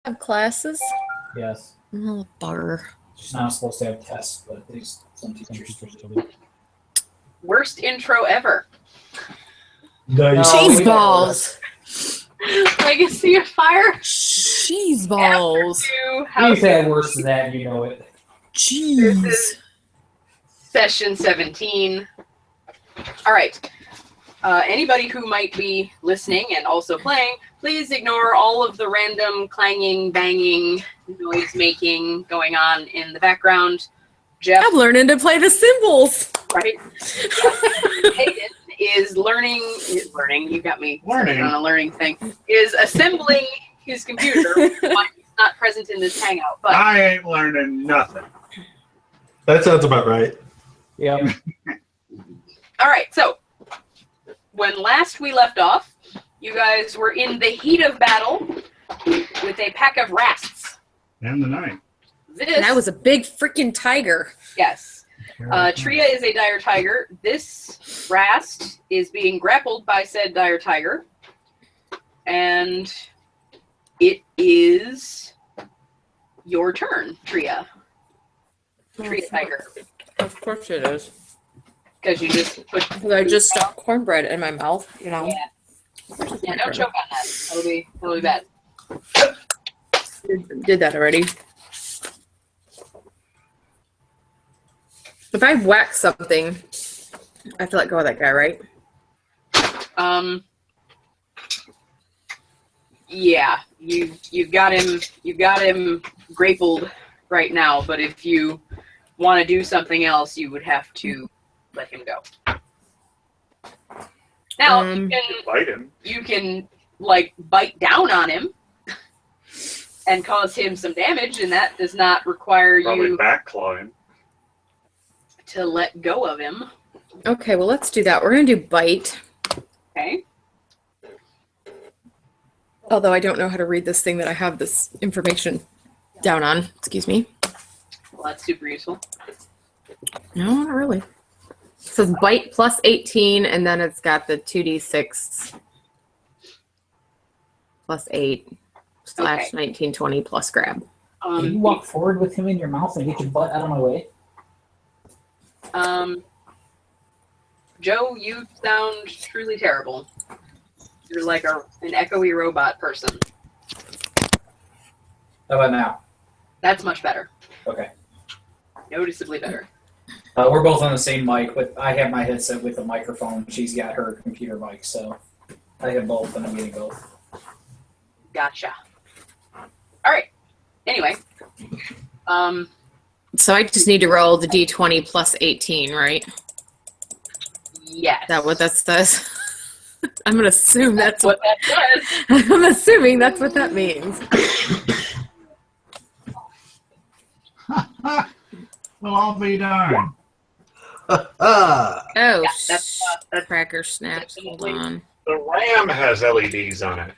have classes? Yes. Oh, bugger. She's not supposed to have tests, but these some teachers do. Worst intro ever. Cheese balls. Legacy of Fire. Cheese balls. We've had worse than that, you know it. Jeez. This is session 17. All right. Anybody who might be listening and also playing, please ignore all of the random clanging, banging, noise making going on in the background. Jeff, I'm learning to play the cymbals. right? Hayden is learning. You got me Learning on a learning thing. Is assembling his computer. But he's not present in this hangout. But I ain't learning nothing. That sounds about right. Yeah. all right. So when last we left off, you guys were in the heat of battle with a pack of rasts. And the night. That was a big freaking tiger. Yes. Tria is a dire tiger. This rast is being grappled by said dire tiger. And it is your turn, Tria. Tria tiger. Of course it is. Because you just put... Because I just stuck cornbread in my mouth, you know. Yeah, don't choke on that. That'll be bad. Did that already. If I whack something, I have to let go of that guy, right? Yeah, you've got him grappled right now, but if you want to do something else, you would have to let him go. Now Bite him. you can like bite down on him and cause him some damage, and that does not require Probably you back claw him. to let go of him. Okay, well, let's do that. We're going to do bite. Okay. Although I don't know how to read this thing that I have this information down on. Excuse me. Well, that's super useful. No, not really. It says bite plus 18, and then it's got the 2d6 plus 8 / Okay. 19, 20 plus grab. Can you walk forward with him in your mouth and get your butt out of my way? Joe, you sound truly terrible. You're like an echoey robot person. How about now? That's much better. Okay. Noticeably better. We're both on the same mic, but I have my headset with a microphone. She's got her computer mic, so I have both, and I'm getting both. Gotcha. All right. Anyway, So I just need to roll the d20 plus 18, right? yes. Is that what that says? I'm going to assume that's what that says. I'm assuming that's what that means. Well, I'll be darned. Oh, Yeah, that's cracker snaps. Hold on. The RAM has LEDs on it.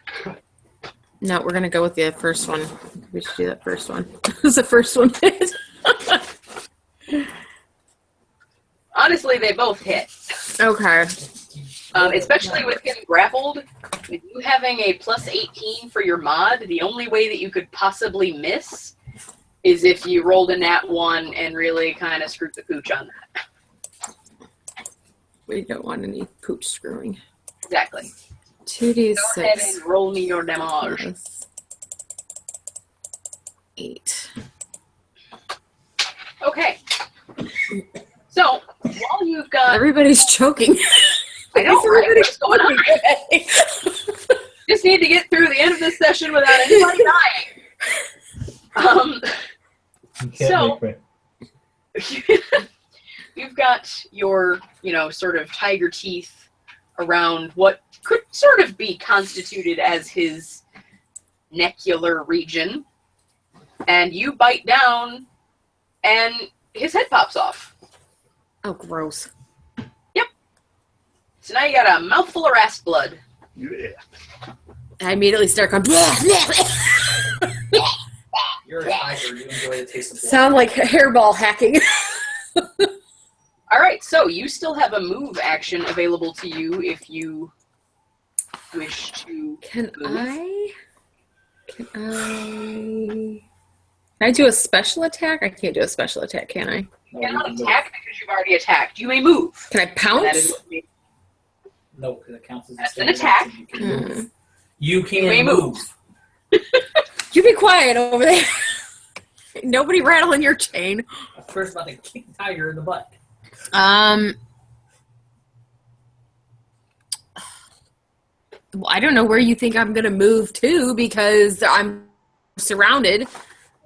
No, we're going to go with the first one. We should do that first one. Who's the first one? Honestly, they both hit. Okay. Especially with him grappled. With you having a plus 18 for your mod, the only way that you could possibly miss is if you rolled a nat 1 and really kind of screwed the pooch on that. We don't want any pooch screwing. Exactly. 2d6. Go ahead and roll me your damage. plus 8. Okay. So, while you've got... Everybody's choking. I know, right? Everybody's What's going on? choking. Just need to get through the end of this session without anybody dying. You can't So- make me. You've got your, sort of tiger teeth around what could sort of be constituted as his necular region. And you bite down, and his head pops off. Oh, gross. So now you got a mouthful of rast blood. Yeah. I immediately start going, You're a tiger. You enjoy the taste of blood. sound like hairball hacking. All right, so you still have a move action available to you if you wish to Can move. Can I do a special attack? I can't do a special attack, can I? You cannot attack because you've already attacked. You may move. Can I And pounce? that is No, because it counts as a That's an standard attack. action. You can move. Hmm. You can may move. You be quiet over there. Nobody rattling your chain. I'm first about to kick Tiger in the butt. Well, I don't know where you think I'm gonna move to because I'm surrounded.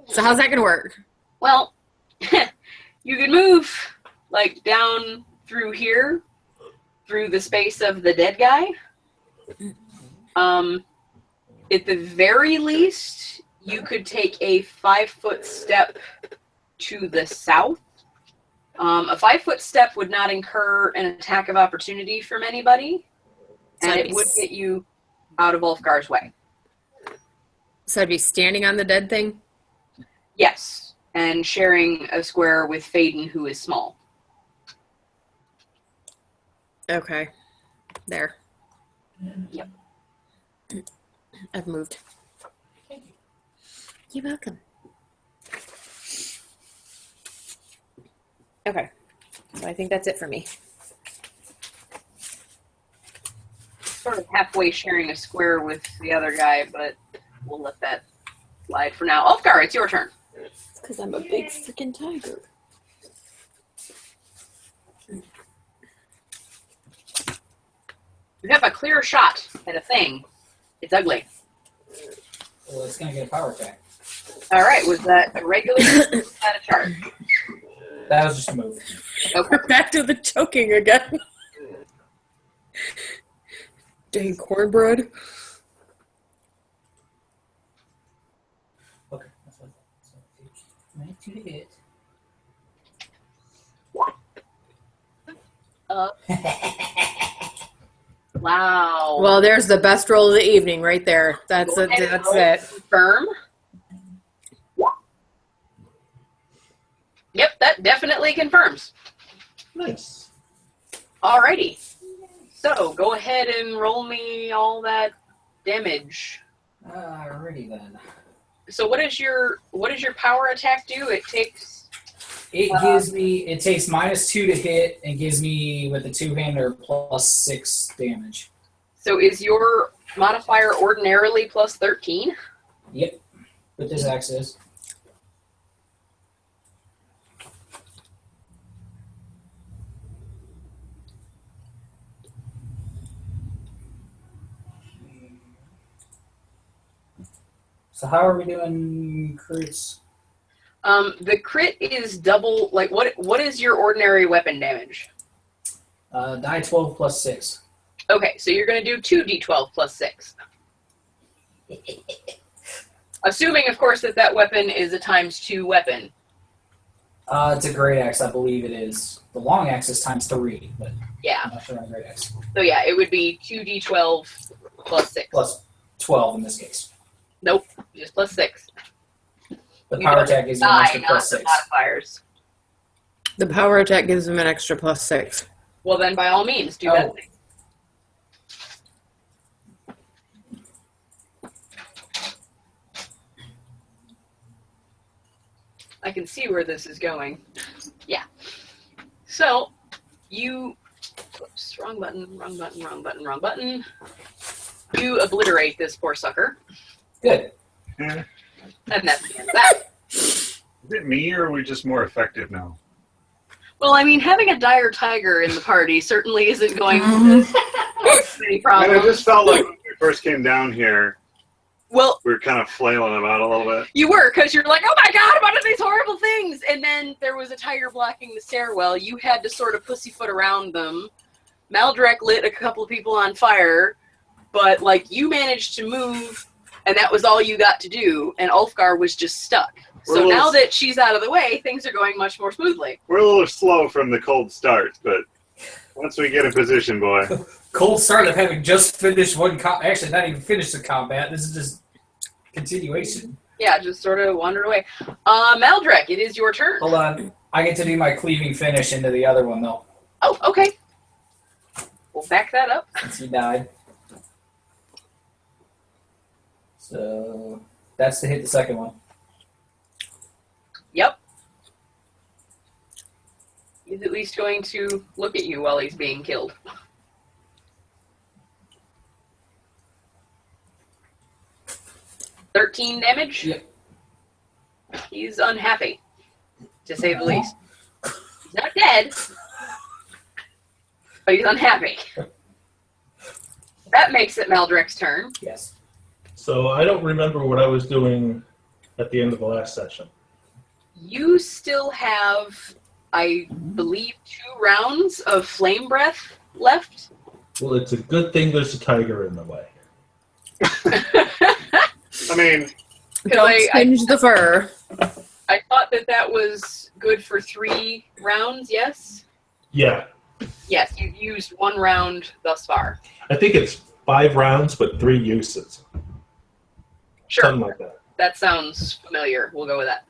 So how's that gonna work? Well, you can move like down through here, through the space of the dead guy. At the very least, you could take a 5-foot step to the south. A 5-foot step would not incur an attack of opportunity from anybody, and it would get you out of Ulfgar's way. So I'd be standing on the dead thing? Yes, and sharing a square with Faden, who is small. Okay. There. Yep. I've moved. You're welcome. Okay. So I think that's it for me. Sort of halfway sharing a square with the other guy, but we'll let that slide for now. Ulfgar, it's your turn. Because I'm a big freaking tiger. You have a clear shot at a thing. It's ugly. Well, it's going to get a power attack. All right, was that a regular or was that a charge? That was just a move. Okay. We're back to the choking again. Dang cornbread. Okay. That's what I thought. So, 92 to hit. Wow. Well, there's the best roll of the evening right there. That's Go it. ahead and That's roll it. to confirm. Yep, that definitely confirms. Nice. Alrighty. So go ahead and roll me all that damage. Alrighty then. So what is your power attack do? It takes It gives me, it takes -2 to hit and gives me, with the two-hander, +6 damage. so is your modifier ordinarily plus 13? Yep. But this axe is. So how are we doing crits? The crit is double. Like what is your ordinary weapon damage? Die 12 plus 6. Okay, so you're going to do 2d12 plus 6. Assuming, of course, that weapon is a ×2 weapon. It's a great axe, I believe it is. The long axe is ×3, but Yeah. I'm not sure on a great axe. So yeah, it would be 2d12 plus 6. Plus 12 in this case. Nope, just plus 6. The You power don't attack gives you an Die, extra not plus the 6. modifiers. The power attack gives him an extra +6. Well, then by all means, do that Oh. thing. I can see where this is going. Yeah. So, you... Oops, wrong button, wrong button, wrong button, wrong button. You obliterate this poor sucker. Good. Yeah. And that's the end of that. Is it me, or are we just more effective now? Well, I mean, having a dire tiger in the party certainly isn't going to cause any And I problems. just felt like when we first came down here, Well, we were kind of flailing about a little bit. you were, because you're like, oh my god, what are these horrible things? And then there was a tiger blocking the stairwell. You had to sort of pussyfoot around them. Maldrek lit a couple of people on fire, but, like, you managed to move, and that was all you got to do, and Ulfgar was just stuck. So We're now little- that she's out of the way, things are going much more smoothly. We're a little slow from the cold start, but once we get in position, boy. Cold start of having just finished one actually, not even finished the combat. This is just continuation. Yeah, just sort of wandered away. Maldrek, it is your turn. Hold on. I get to do my cleaving finish into the other one, though, Oh, okay. We'll back that up. since he died. So, That's to hit the second one. Yep. He's at least going to look at you while he's being killed. $13 damage? Yep. He's unhappy, to say the least. He's not dead, but he's unhappy. That makes it Maldrek's turn. Yes. So I don't remember what I was doing at the end of the last session. You still have, I believe, 2 rounds of flame breath left. Well, it's a good thing there's a tiger in the way. I mean, Don't singe the fur. I thought that was good for 3 rounds, yes? Yeah. Yes, you've used 1 round thus far. I think it's 5 rounds, but 3 uses. Sure, Something like that. that sounds familiar. We'll go with that.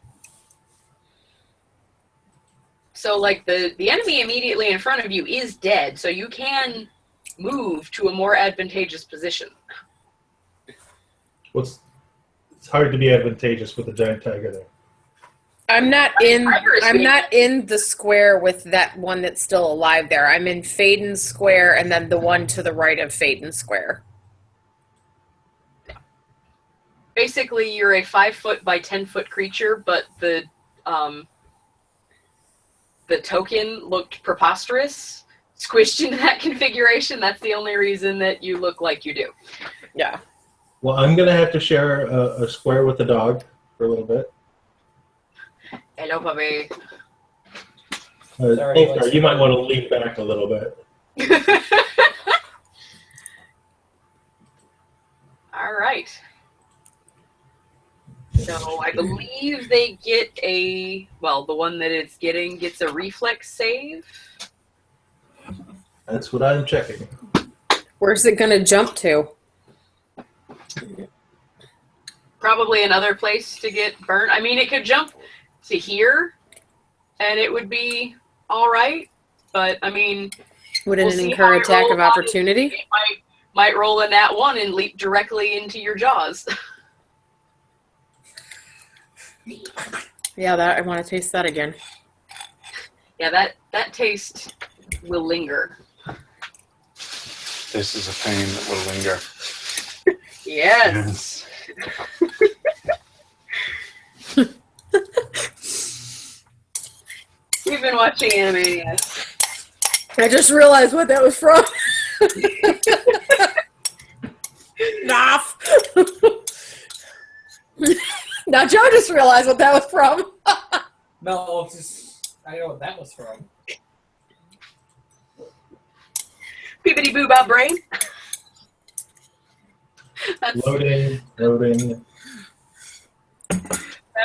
So, like, the enemy immediately in front of you is dead, so you can move to a more advantageous position. It's hard to be advantageous with a giant tiger there. I'm not in the square with that one that's still alive there. I'm in Faden Square and then the one to the right of Faden Square. Basically, you're a 5-foot by 10-foot creature, but the token looked preposterous, squished into that configuration. That's the only reason that you look like you do. Yeah. Well, I'm going to have to share a square with the dog for a little bit. Hello, puppy. Sorry, Ulfgar, you might want to lean back a little bit. All right. So I believe they get the one that it's getting gets a reflex save. That's what I'm checking. Where's it going to jump to? Probably another place to get burnt. I mean, it could jump to here, and it would be all right. But I mean, Would it we'll see incur how it attack rolls of on. opportunity? It might roll in that one and leap directly into your jaws. Yeah, I want to taste that again. Yeah, that taste will linger. this is a pain that will linger. Yes. We've been watching Animaniacs. I just realized what that was from. Noff. Now Joe just realized what that was from. No, I know what that was from. Peepity boo bop brain. That's Loading. that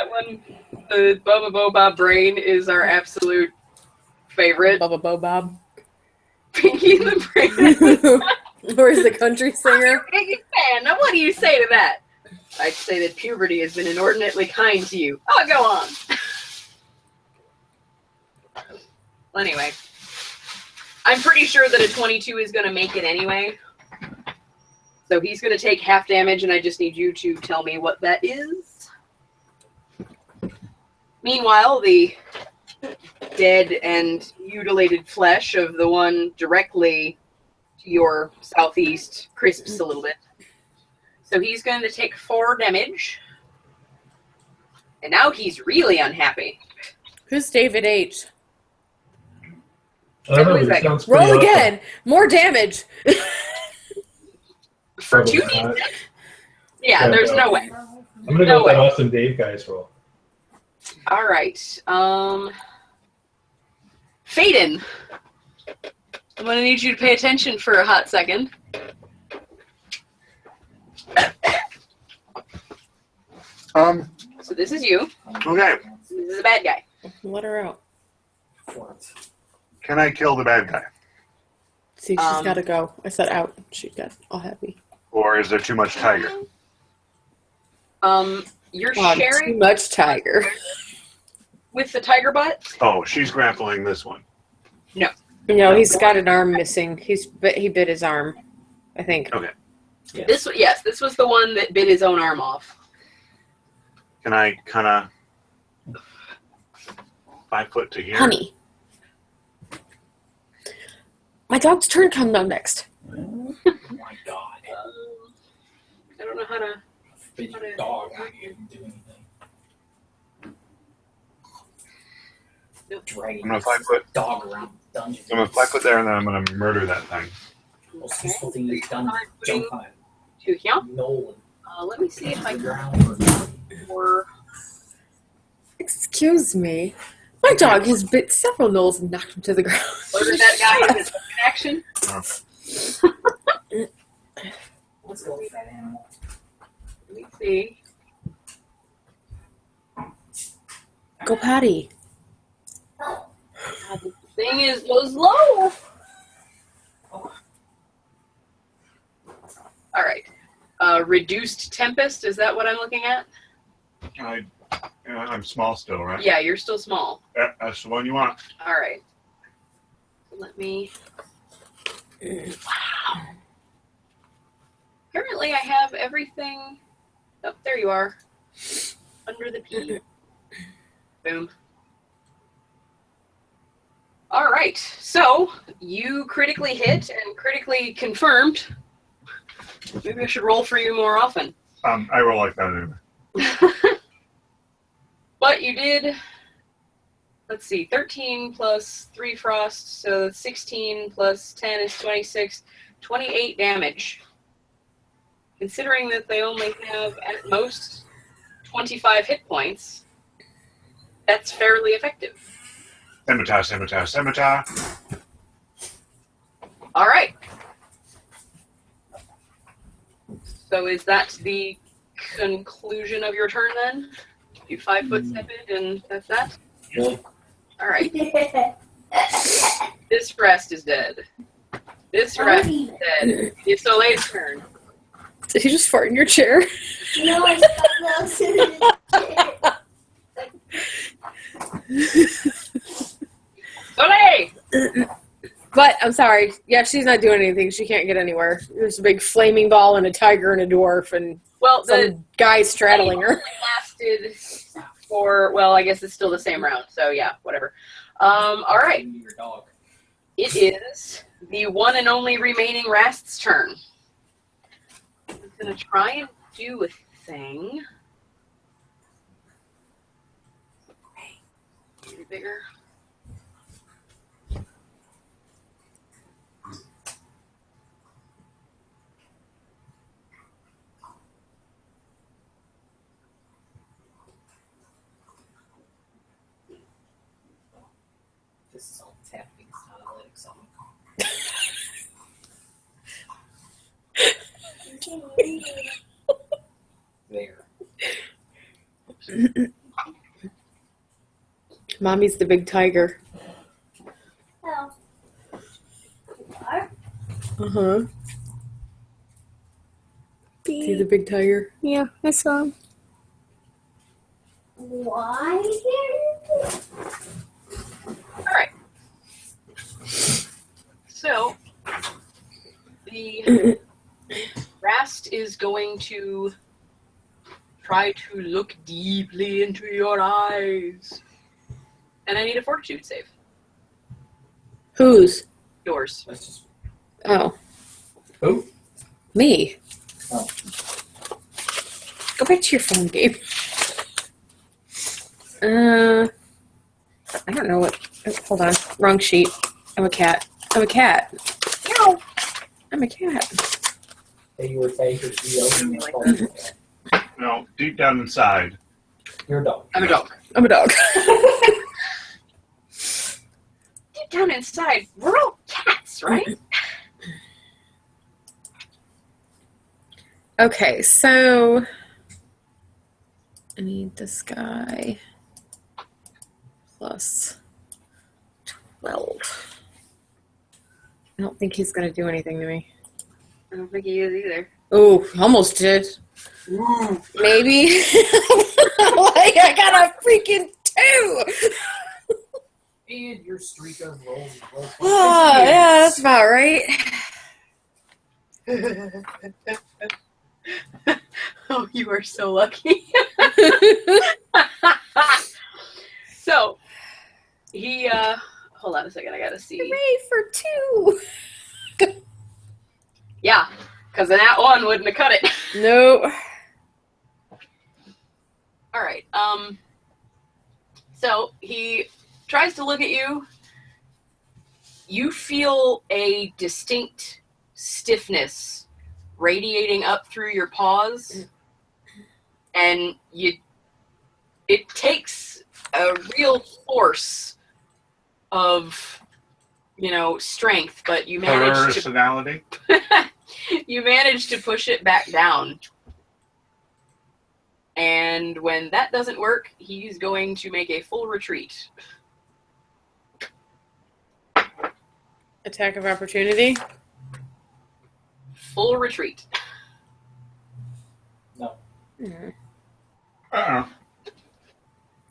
one. The Bubba Bo Bob brain is our absolute favorite. Bubba Bo Bob. Pinky and the Brain. Where's the country singer? I'm a big fan. Now, what do you say to that? I'd say that puberty has been inordinately kind to you. Oh, go on. Well, anyway, I'm pretty sure that a 22 is going to make it anyway. So he's going to take half damage, and I just need you to tell me what that is. Meanwhile, the dead and mutilated flesh of the one directly to your southeast crisps a little bit. So he's going to take 4 damage. And now he's really unhappy. Who's David H? I don't know, Who is but it that? sounds pretty Roll awesome. again. More damage. For Probably 2d6? not. Yeah, there's no way. I'm going to go with that awesome Dave guy's roll. All right. Faden. I'm going to need you to pay attention for a hot second. So this is you. Okay. This is a bad guy. Let her out. Can I kill the bad guy? See, she's got to go. I said out. She got all happy. Or is there too much tiger? You're Wow, sharing too much tiger. with the tiger butt? Oh, she's grappling this one. No, he's got an arm missing. He bit his arm, I think. Okay. Yeah. This was the one that bit his own arm off. Can I kind of 5 foot to here? Honey. My dog's turn comes up next. Oh my god. I don't know how to. Big dog out here can do anything. Dragging I'm gonna 5 foot. dog around the dungeon. I'm gonna 5 foot there, and then I'm gonna murder that thing. Most useful thing that's done is jump on it. To here. Nolan. Let me see if I can. Ground Or Excuse me. My dog has bit several gnolls and knocked him to the ground. murder that guy in his action. Let's go with that animal. Let me see. Go Patty. The thing is goes low. All right. Reduced tempest. Is that what I'm looking at? I'm small still, right? Yeah, you're still small. That's the one you want. All right. Let me. Wow. Apparently, I have everything. Oh, there you are. Under the P. Boom. All right. So you critically hit and critically confirmed. Maybe I should roll for you more often. I roll like that anyway. But you did, let's see, 13 plus 3 frost, so 16 plus 10 is 26, 28 damage. Considering that they only have, at most, 25 hit points, that's fairly effective. Scimitar. All right. So is that the conclusion of your turn then? You 5 foot step in and that's that? Really? All right. This rest is dead. This rest is dead. It's Soleil's turn. Did you just fart in your chair? No, I stopped Soleil! But I'm sorry. Yeah, she's not doing anything. She can't get anywhere. There's a big flaming ball and a tiger and a dwarf and Well, the some guy straddling her. lasted for, well, I guess it's still the same round, so yeah, whatever. All right. Your dog. It is the one and only remaining Rast's turn. I'm going to try and do a thing. Maybe bigger. This is all tapping. It's not athletic something. There. Mommy's the big tiger. Oh. Uh-huh. See the big tiger? Yeah, I saw him. Why? All right. So, the Rast is going to try to look deeply into your eyes. And I need a fortitude save. Whose? Yours. Let's just. Oh, Who? me. Oh. Go back to your phone, Gabe. I don't know what. Oh, hold on. Wrong sheet. I'm a cat. I'm a cat. Meow. I'm a cat. Hey, you were taking the No, deep down inside. You're a dog. I'm a dog. I'm a dog. Deep down inside, we're all cats, right? Okay, so I need this guy plus 12. I don't think he's going to do anything to me. I don't think he is either. Oh, almost did. Maybe. Like, I got a freaking 2. And your streak of rolls. Oh, yeah, that's about right. Oh, you are so lucky. So, he, hold on a second, I gotta see. Hooray for 2! Yeah, because that one wouldn't have cut it. No. All right. So he tries to look at you. You feel a distinct stiffness radiating up through your paws, and it takes a real force of, strength, but you manage to Personality. you manage to push it back down. And when that doesn't work, he's going to make a full retreat. Attack of opportunity. Full retreat. No. Mhm. Uh-uh.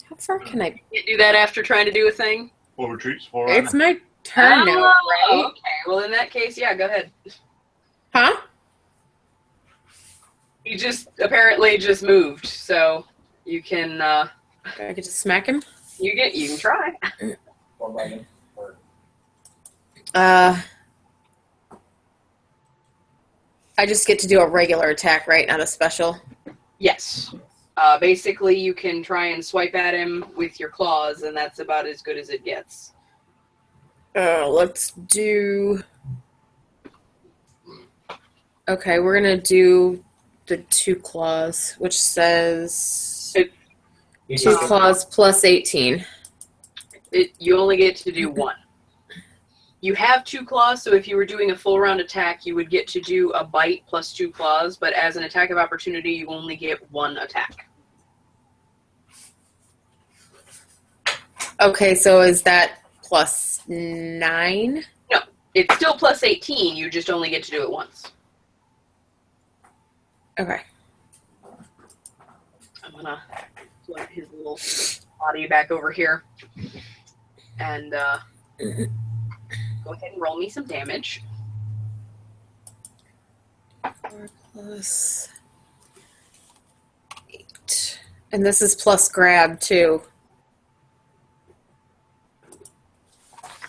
How far can I? Can't do that after trying to do a thing. Full retreats. Full It's my turn now, right? Okay. Well, in that case, yeah, go ahead. Huh? He apparently just moved, so you can I get to smack him. you can try. Or bite him. Or I just get to do a regular attack, right? Not a special. Yes. Basically, you can try and swipe at him with your claws, and that's about as good as it gets. Let's do. Okay, we're gonna do the 2 claws, which says you 2 just claws plus 18. You only get to do 1. You have 2 claws, so if you were doing a full round attack, you would get to do a bite plus 2 claws, but as an attack of opportunity, you only get 1 attack. Okay, so is that plus 9? No, it's still plus 18, you just only get to do it once. Okay. I'm gonna put his little body back over here. And go ahead and roll me some damage. 4 plus 8. And this is plus grab, too.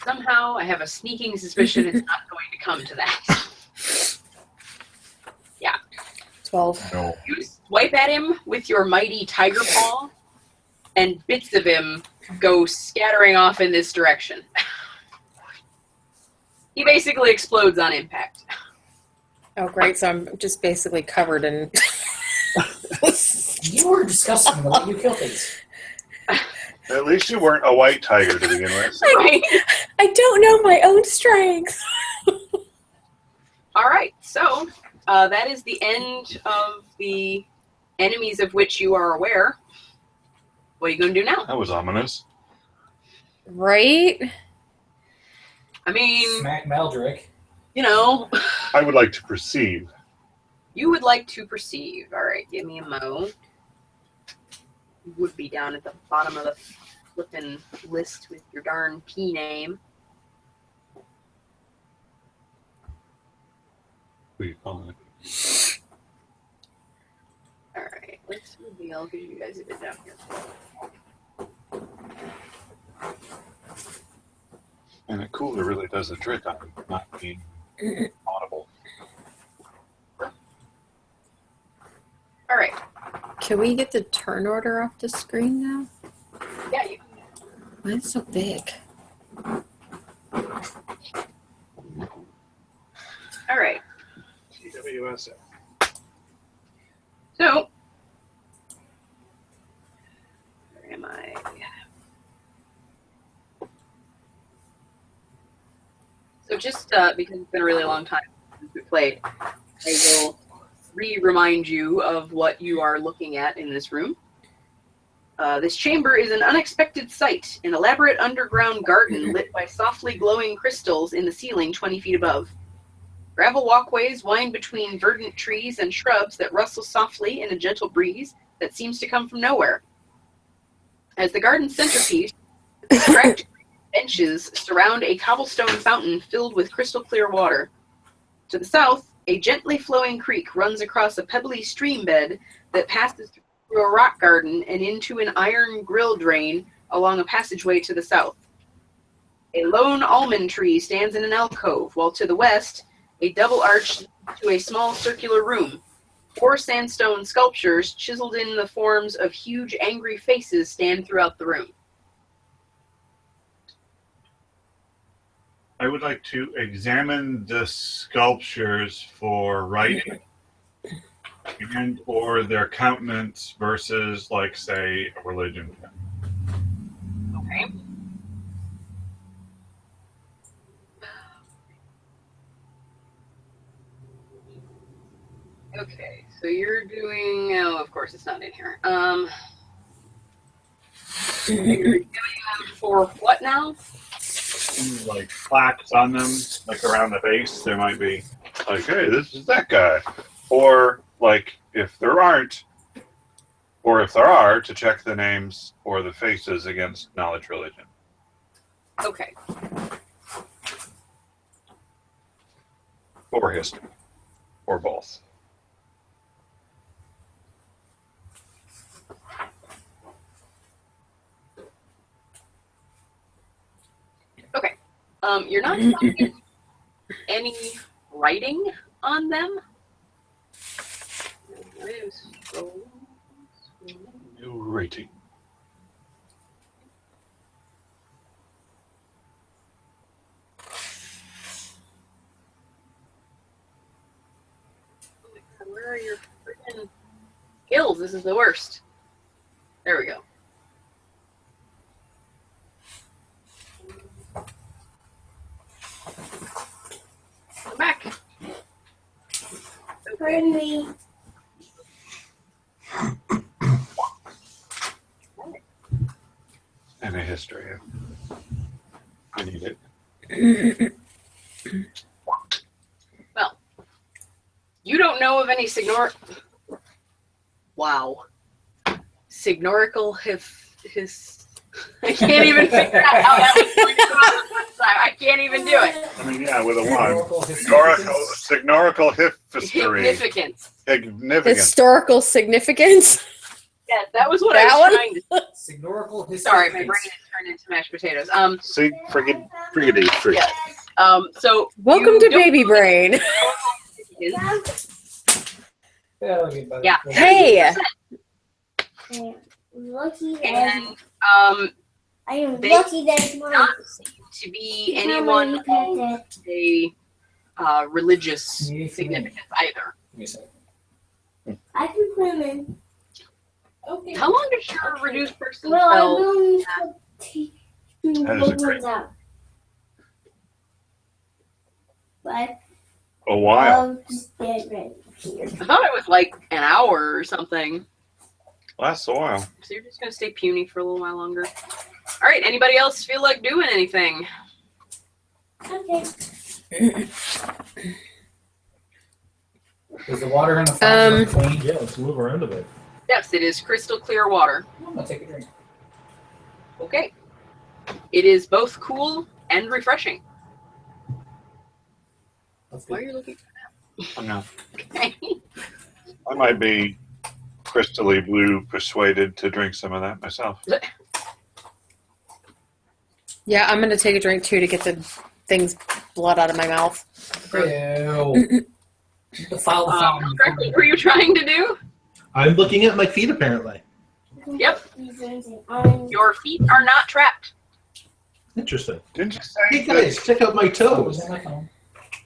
Somehow, I have a sneaking suspicion it's not going to come to that. 12. No. You swipe at him with your mighty tiger paw, and bits of him go scattering off in this direction. He basically explodes on impact. Oh, great. So I'm just basically covered in. You were disgusting the way you kill things. At least you weren't a white tiger to begin with. Right? I don't know my own strength. All right, so that is the end of the enemies of which you are aware. What are you going to do now? That was ominous. Right? I mean, Smack Meldrick. I would like to perceive. You would like to perceive. All right, give me a mo. You would be down at the bottom of the flippin' list with your darn P name. What do you call it? All right, let's reveal because you guys have been down here. And a cooler really does the trick on not being audible. All right. Can we get the turn order off the screen now? Yeah, you Why is it so big? all right. TWSF. So, where am I? So just because it's been a really long time since we played, I will remind you of what you are looking at in this room. This chamber is an unexpected sight, an elaborate underground garden lit by softly glowing crystals in the ceiling 20 feet above. Gravel walkways wind between verdant trees and shrubs that rustle softly in a gentle breeze that seems to come from nowhere. As the garden's centerpiece, cracked benches surround a cobblestone fountain filled with crystal clear water. To the south, A gently flowing creek runs across a pebbly stream bed that passes through a rock garden and into an iron grill drain along a passageway to the south. A lone almond tree stands in an alcove, while to the west, a double arch to a small circular room. 4 sandstone sculptures chiseled in the forms of huge angry faces stand throughout the room. I would like to examine the sculptures for writing and or their countenance versus, like, say, a religion. Okay. Okay, so you're doing. Oh, of course, it's not in here. You're doing them for what now? Like plaques on them, like around the base, there might be like, hey, this is that guy. Or like if there aren't, or if there are, to check the names or the faces against knowledge religion. Okay. Or history. Or both. Okay. You're not finding any writing on them. New rating. Where are your freaking skills? This is the worst. There we go. Come back. Pardon me. And a history. I need it. Well, you don't know of any signorical his. I can't even figure out how that was going to come out this time. I can't even do it. I mean, yeah, with a one. Signorical Signorical history. Significance. Historical significance. Yes, that was what That I was one? trying to say. Signorical history. Sorry, my brain is turned into mashed potatoes. See, friggity free. Yes. So Welcome you to don't baby know brain. Yeah. Hey. Lucky that And I am they lucky that it's mine. not to be anyone of a religious significance either. I can put them in. Okay. How long does your reduced person Well, spell? I'm going to take That is a those great- ones out. But A while. I'll just get ready here. I thought it was like an hour or something. Lasts a while. So you're just gonna stay puny for a little while longer. All right. Anybody else feel like doing anything? Okay. Is the water in the fountain clean? Yeah, let's move around a bit. Yes, it is crystal clear water. I'm gonna take a drink. Okay. It is both cool and refreshing. That's Why are good. you looking? I'm not. Okay. I might be crystally blue persuaded to drink some of that myself. Yeah, I'm gonna take a drink too to get the thing's blood out of my mouth. Ew. Defile the fountain. Correct, what were you trying to do? I'm looking at my feet, apparently. Yep. These ones in orange. Your feet are not trapped. Interesting. Didn't you Hey say guys, check out my I was toes. on my phone.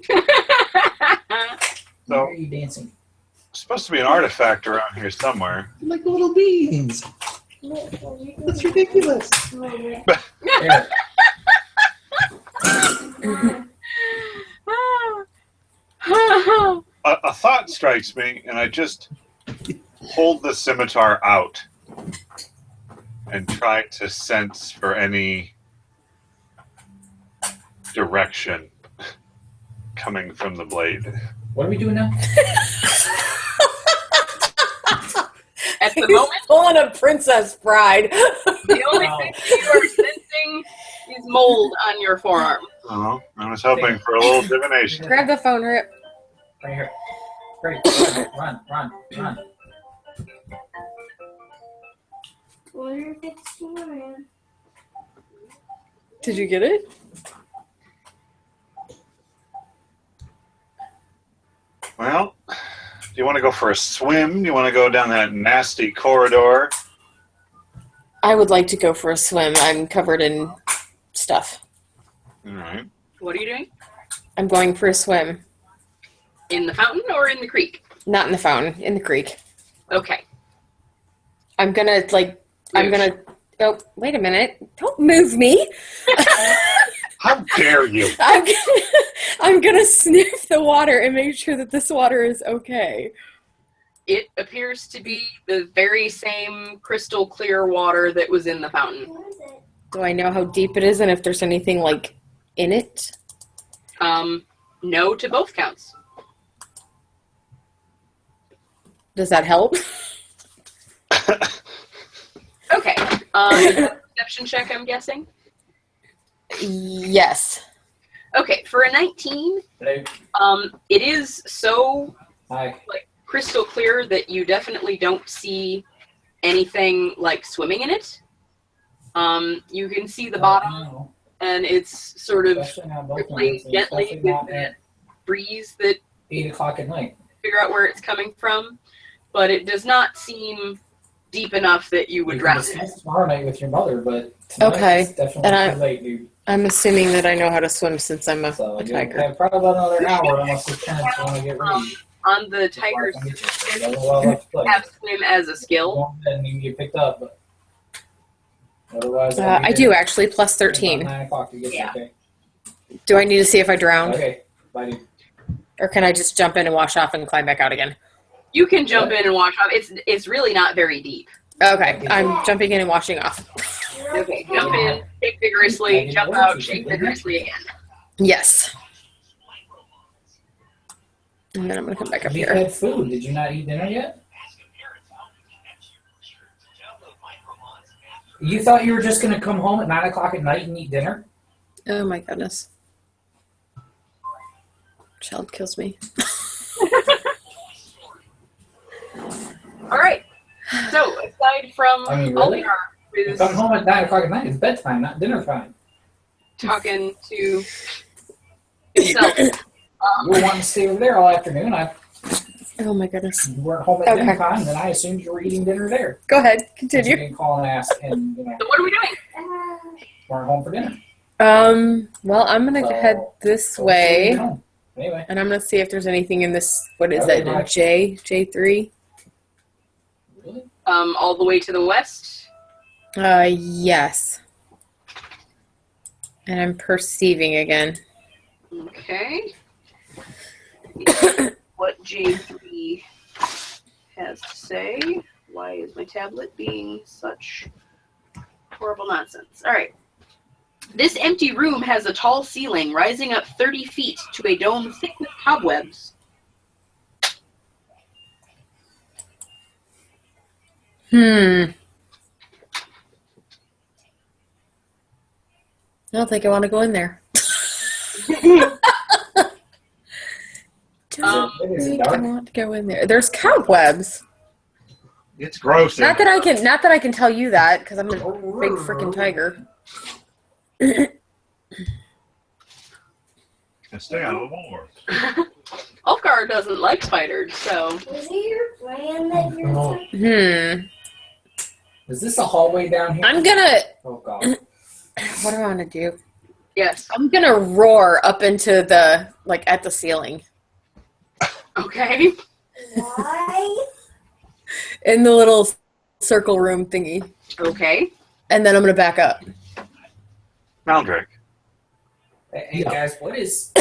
Why so? are you dancing? There's supposed to be an artifact around here somewhere. They're like little beans. That's ridiculous. There. A thought strikes me, and I just hold the scimitar out and try to sense for any direction coming from the blade. What are we doing now? At the moment, Pulling a Princess Bride. the only thing you are sensing is mold on your forearm. I was hoping for a little divination. Grab the phone, Rip. Right here. Great. Run. Wonder if it's mine. Did you get it? Well, do you want to go for a swim? Do you want to go down that nasty corridor? I would like to go for a swim. I'm covered in stuff. All right. What are you doing? I'm going for a swim. In the fountain or in the creek? Not in the fountain, in the creek. Okay. I'm gonna oh, wait a minute. Don't move me. How dare you? I'm gonna sniff the water and make sure that this water is okay. It appears to be the very same crystal clear water that was in the fountain. What is it? Do I know how deep it is and if there's anything like in it? No to both counts. Does that help? Okay. Perception check, I'm guessing. Yes. Okay, for a 19, Hello. it is so Hi. crystal clear that you definitely don't see anything like swimming in it. You can see the bottom, No. and it's sort of Especially not both rippling nights, and gently especially with not that at breeze that 8 o'clock at night. figure out where it's coming from, but it does not seem deep enough that you would You drown. can discuss tomorrow night with your mother, but tonight Okay, it's definitely and too late, dude. I'm assuming that I know how to swim since I'm So a you tiger. have probably about another hour unless the parents want to get ready. On the tigers have swim as a skill. And you can get picked up, but otherwise, I do actually, plus 13. 9 o'clock to get Yeah. okay. Do I need to see if I drowned? Okay, bye, dude. Or can I just jump in and wash off and climb back out again? You can jump in and wash off. It's really not very deep. Okay, I'm jumping in and washing off. Okay, jump in, shake vigorously, jump out, shake vigorously again. Yes. And then I'm going to come back up You here. had food. Did you not eat dinner yet? You thought you were just going to come home at 9 o'clock at night and eat dinner? Oh my goodness. Child kills me. All right. So aside from I mean, really? Algar, You who's come home at 9 o'clock at night. It's bedtime, not dinner time. talking to himself, You were wanting to stay over there all afternoon. Oh my goodness. You weren't home at Okay. dinner time, and I assumed you were eating dinner there. Go ahead, You continue. didn't call and ask, and so what are we doing? weren't home for dinner. Well, I'm going to So, head this So way. you're home. Anyway, And I'm going to see if there's anything in this, what is Okay, that, bye. J3? really? All the way to the west. Yes. And I'm perceiving again. Okay. What J3 has to say. Why is my tablet being such horrible nonsense? All right. This empty room has a tall ceiling rising up 30 feet to a dome thick with cobwebs. I don't think I want to go in there. Um, Is it I dark? want to go in there. There's cobwebs. It's gross. Not that I can tell you that because I'm a big freaking tiger. And stay out of the war. Ulfgar doesn't like spiders, so Is it your plan that you're Is this a hallway down here? I'm gonna. Oh god. What do I want to do? yes. I'm gonna roar up into the at the ceiling Okay. Why? in the little circle room thingy, Okay. and then I'm gonna back up. Maldrake, Hey guys, what is?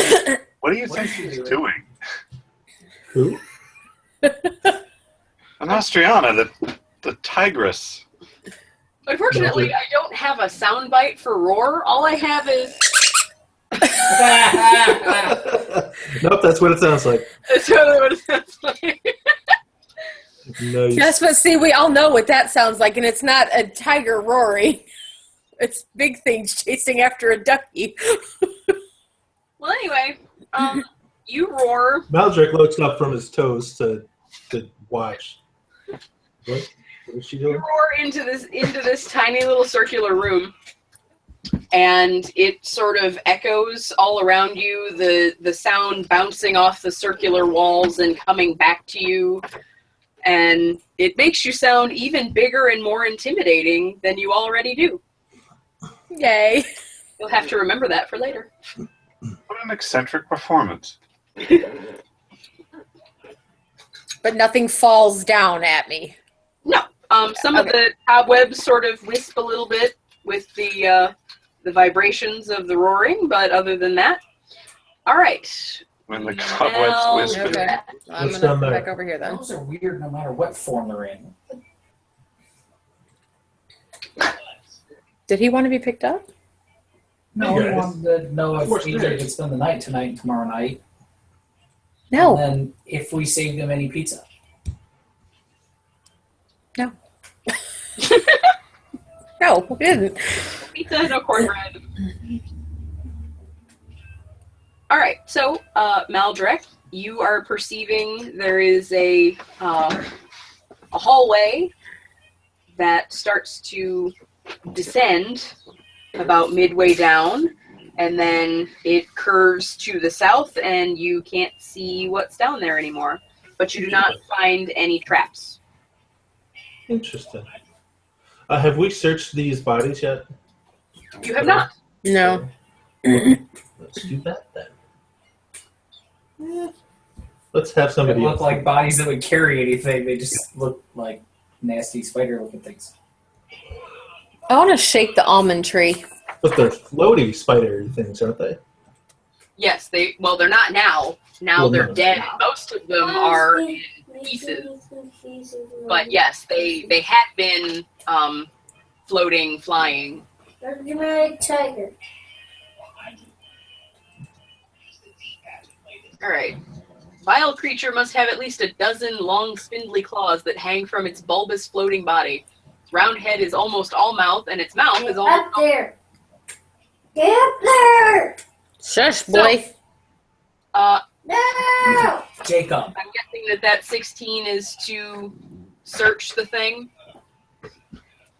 what do you What think is she she's doing? doing? Who? An Austriana, the tigress. Unfortunately, I don't have a soundbite for roar. All I have is Nope, that's what it sounds like. that's totally what it sounds like. Nice. Yes, but see, we all know what that sounds like, and it's not a tiger roaring. It's big things chasing after a ducky. Well, anyway, You roar. Maldrick looks up from his toes to watch. What is she You doing? roar into this tiny little circular room, and it sort of echoes all around you. The sound bouncing off the circular walls and coming back to you, and it makes you sound even bigger and more intimidating than you already do. Yay. You'll have to remember that for later. What an eccentric performance. But nothing falls down at me. No. Some of the cobwebs sort of wisp a little bit with the vibrations of the roaring, but other than that, all right. When the Now- cobwebs whisper. Okay. I'm What's gonna down come there? back over here then. Those are weird no matter what form they're in. Did he want to be picked up? No, Hey, we guys. wanted to know if What's AJ next? could spend the night tonight and tomorrow night. No. And then if we saved him any pizza. No, we didn't. Pizza, no cornbread. All right, so Maldrek, you are perceiving there is a hallway that starts to descend about midway down, and then it curves to the south, and you can't see what's down there anymore. But you do not find any traps. Interesting. Have we searched these bodies yet? You have not. No. Let's do that then. Let's have They somebody look else. like bodies that would carry anything. They just look like nasty spider-looking things. I want to shake the almond tree. But they're floaty spider things, aren't they? Yes, they're not now. Now Well, they're no. dead. Most of them are in pieces. But yes, they had been floating, flying. Dramatic tiger. All right. Vile creature must have at least a dozen long, spindly claws that hang from its bulbous, floating body. Its round head is almost all mouth, and its mouth Get is almost up there. Get up there. Shush, boy. No. Jacob. I'm guessing that 16 is to search the thing.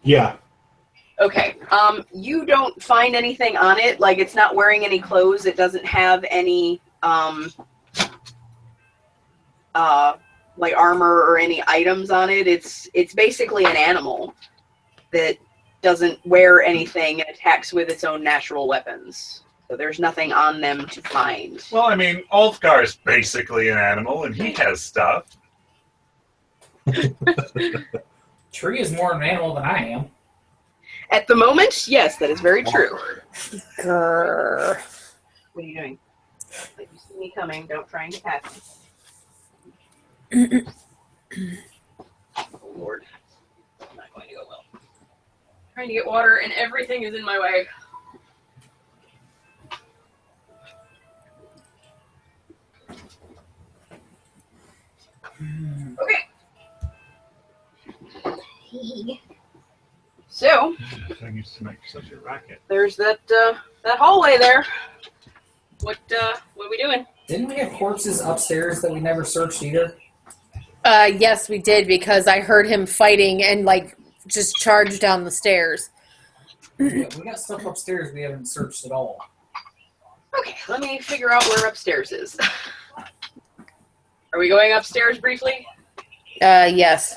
Yeah. Okay. You don't find anything on it. Like, it's not wearing any clothes. It doesn't have any like armor or any items on it. It's basically an animal that doesn't wear anything and attacks with its own natural weapons. So there's nothing on them to find. Well, I mean, Ulfgar's basically an animal, and he has stuff. Tree is more of an animal than I am. At the moment, yes, that is very true. Grrr. What are you doing? Like, you see me coming, don't try and get past me. Oh, Lord. Not going to go well. Trying to get water and everything is in my way. Okay. So, I used to make such a racket. there's that hallway there. What are we doing? Didn't we have corpses upstairs that we never searched either? Yes, we did because I heard him fighting and like just charged down the stairs. Yeah, we got stuff upstairs we haven't searched at all. Okay, let me figure out where upstairs is. Are we going upstairs briefly? Yes.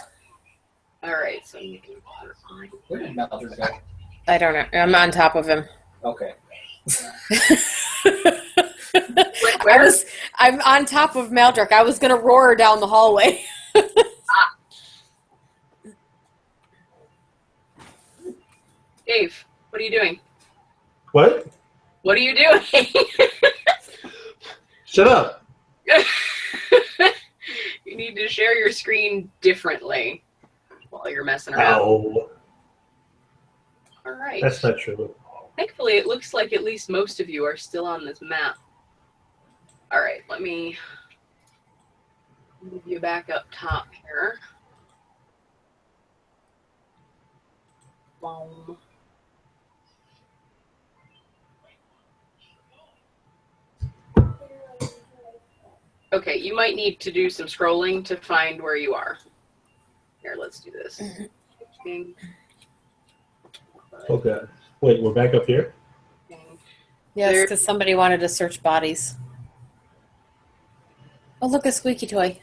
All right, so I'm making water on. Where did Maldred go? I don't know. I'm on top of him. Okay. I'm on top of Maldrick. I was gonna roar down the hallway. Dave, what are you doing? What? What are you doing? Shut up. You need to share your screen differently while you're messing around. Ow. All right. That's not true. Thankfully, it looks like at least most of you are still on this map. All right, let me move you back up top here. Boom. Okay, you might need to do some scrolling to find where you are. Here, let's do this. Okay. Wait, we're back up here? Yes, There- because somebody wanted to search bodies. Oh, look, a squeaky toy.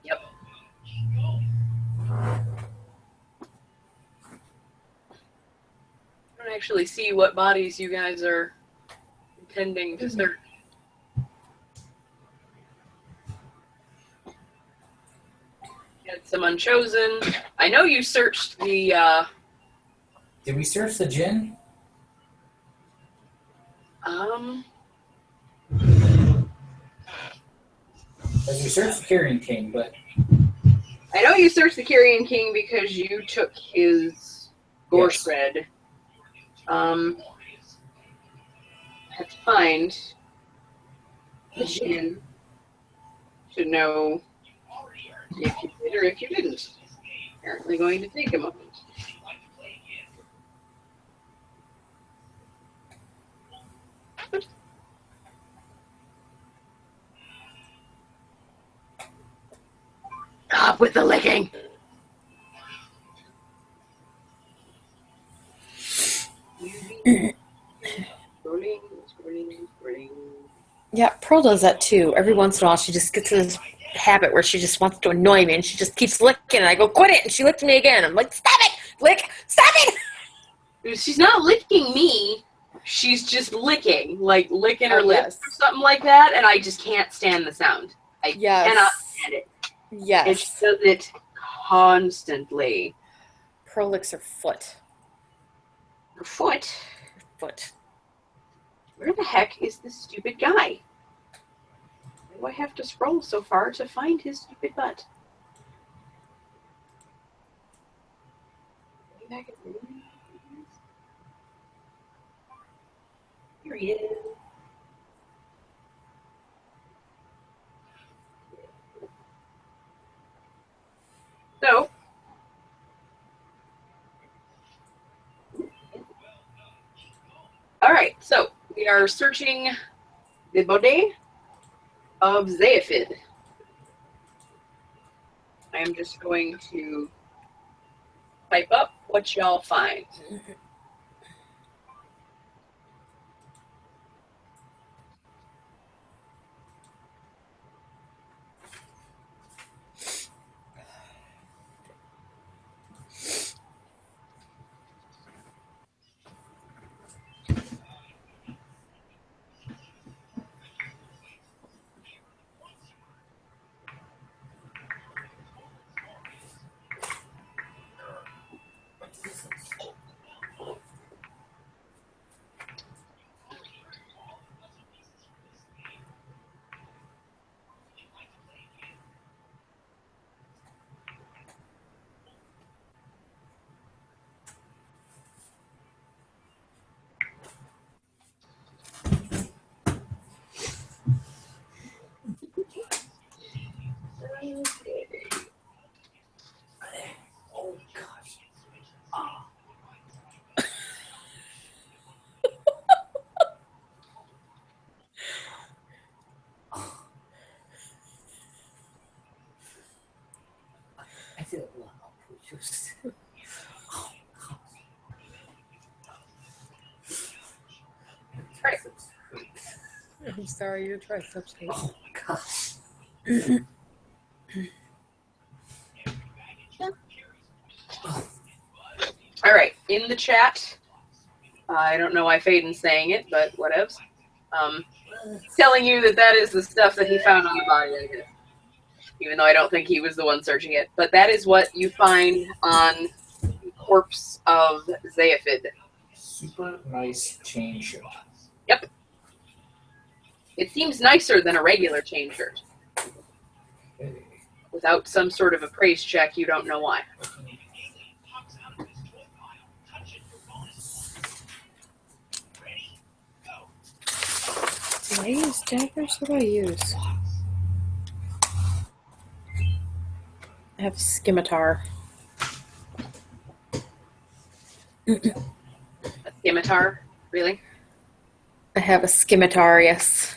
Yep. I don't actually see what bodies you guys are intending to search. You had some unchosen. I know you searched the Did we search the gin? As we searched the Carrion King, but I know you searched the Carrion King because you took his gore Yes. spread. I have to find the gin to know if you did or if you didn't. Apparently going to take a moment. Stop with the licking! Scrolling. Yeah, Pearl does that too. Every once in a while, she just gets in this habit where she just wants to annoy me, and she just keeps licking, and I go, quit it, and she licks me again. I'm like, stop it! Lick! Stop it! She's not licking me. She's just licking. Like licking her Oh, lips yes. or something like that, and I just can't stand the sound. I cannot stand it. And she Yes. does it constantly. Pearl licks her foot. Her foot? Foot. Where the heck is this stupid guy? Why do I have to scroll so far to find his stupid butt? Way back at the beginning. Here he is. So, alright, so we are searching the body of Zaphid. I am just going to type up what y'all find. oh gosh. I feel a lot of juice. Right. I'm sorry, your triceps hurt. Oh my gosh. Alright, in the chat, I don't know why Faden's saying it, but whatevs. Telling you that that is the stuff that he found on the body, I guess. Even though I don't think he was the one searching it. But that is what you find on the corpse of Zaphid. Super nice chain shirt. Yep. It seems nicer than a regular chain shirt. Okay. Without some sort of appraise check, you don't know why. Do I use daggers? What do I use? I have scimitar. A scimitar? Really? I have a scimitar, yes.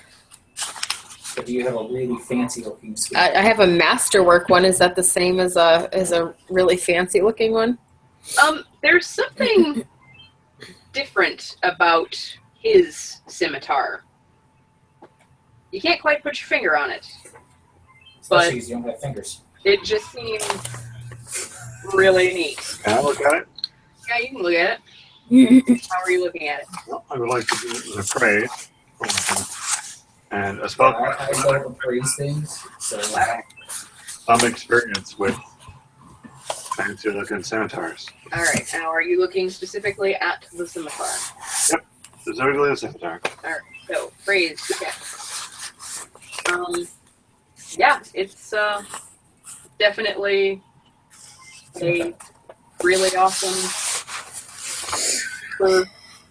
Or do you have a really fancy looking scale? I have a masterwork one. Is that the same as a really fancy looking one? There's something different about his scimitar. You can't quite put your finger on it. Especially because you don't have fingers. It just seems really neat. Can I look at it? Yeah, you can look at it. How are you looking at it? Well, I would like to do it with a praise. And a I spellcraft. don't appraise things, so Some experience with fancy looking scimitars. All right. Now, are you looking specifically at the scimitar? Specifically a scimitar. All right. So, phrase. Okay. Yeah, it's definitely a really awesome, super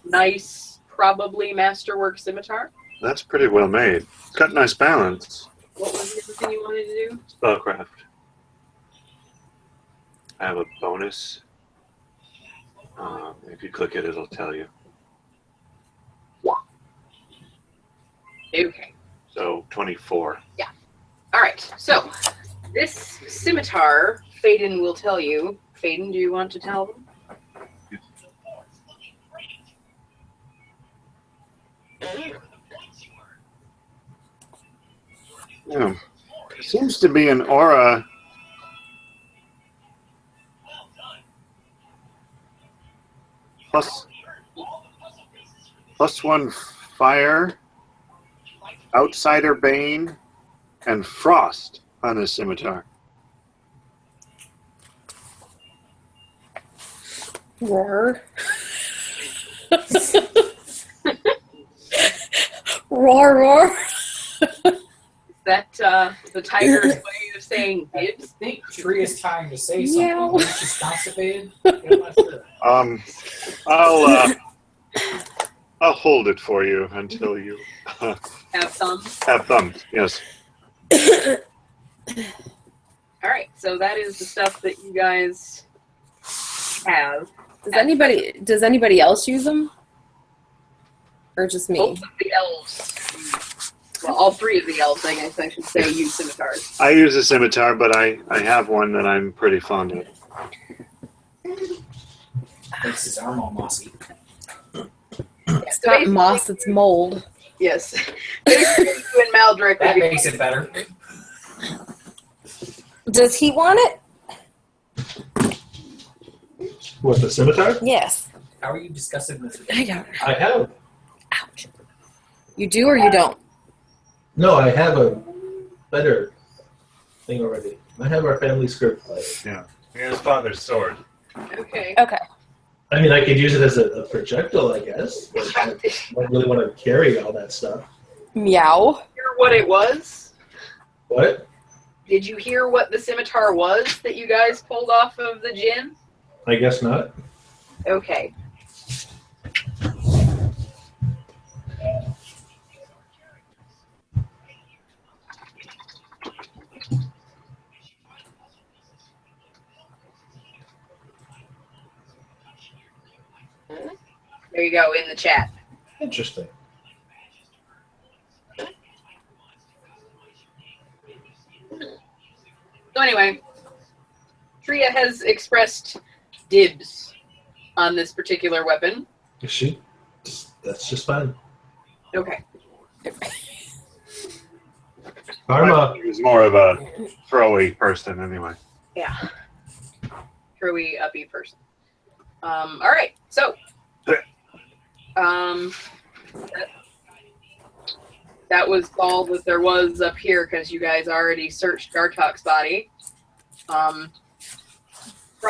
nice, probably masterwork scimitar. That's pretty well made. It's got a nice balance. What was the other thing you wanted to do? Spellcraft. I have a bonus. If you click it, it'll tell you. Okay. So 24. All right. So this scimitar, Faden will tell you. Faden, do you want to tell them? Yeah. There seems to be an aura. Plus one fire, outsider bane, and frost on this scimitar. Roar. Roar, roar. That the tiger's way of saying dibs? I think Tree is trying to say Meow. something. She's constipated. I'm not sure. I'll hold it for you until you Have some. have thumbs. Yes. All right. So that is the stuff that you guys have. Does anybody else use them? Or just me? Both of the elves. Well, all three of the elves, I guess I should say, use scimitars. I use a scimitar, but I have one that I'm pretty fond of. Makes his arm all mossy. It's not moss, it's mold. Yes. Basically, you and Maldrick. That makes it better. Does he want it? What, the scimitar? Yes. How are you discussing this? I got it. I have. Ouch. You do or you don't? No, I have a better thing already. I have our family script play. His father's sword. Okay. Okay. I mean, I could use it as a projectile, I guess, but I don't really want to carry all that stuff. Meow. Hear what it was? What? Did you hear what the scimitar was that you guys pulled off of the gin? I guess not. Okay. There you go, in the chat. Interesting. So anyway, Tria has expressed dibs on this particular weapon. Is she? That's just fine. Okay. Karma. He was more of a throwy person anyway. Yeah. Throwy, uppy person. All right. So, that was all that there was up here because you guys already searched Gartok's body. From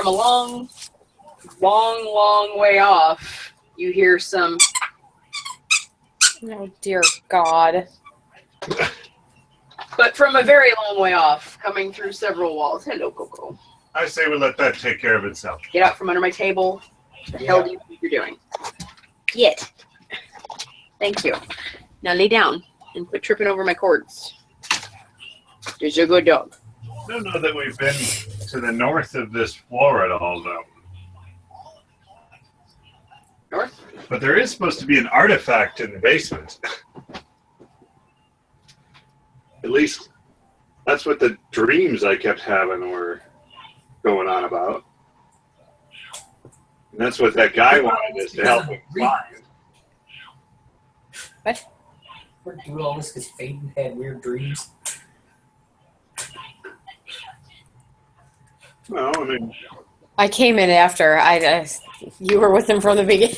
a long way off, you hear some. Oh, dear God. But from a very long way off, coming through several walls. Hello, Coco. I say we let that take care of itself. Get out from under my table. What the hell do you think you're doing? Get. Thank you. Now lay down and quit tripping over my cords. You're a good dog. I don't know that we've been to the north of this floor at all, though. North? But there is supposed to be an artifact in the basement. least that's what the dreams I kept having were going on about. And that's what that guy wanted, is to help him find. What? We're doing all this because Faden had weird dreams. Well, I mean, I came in after. You were with him from the beginning.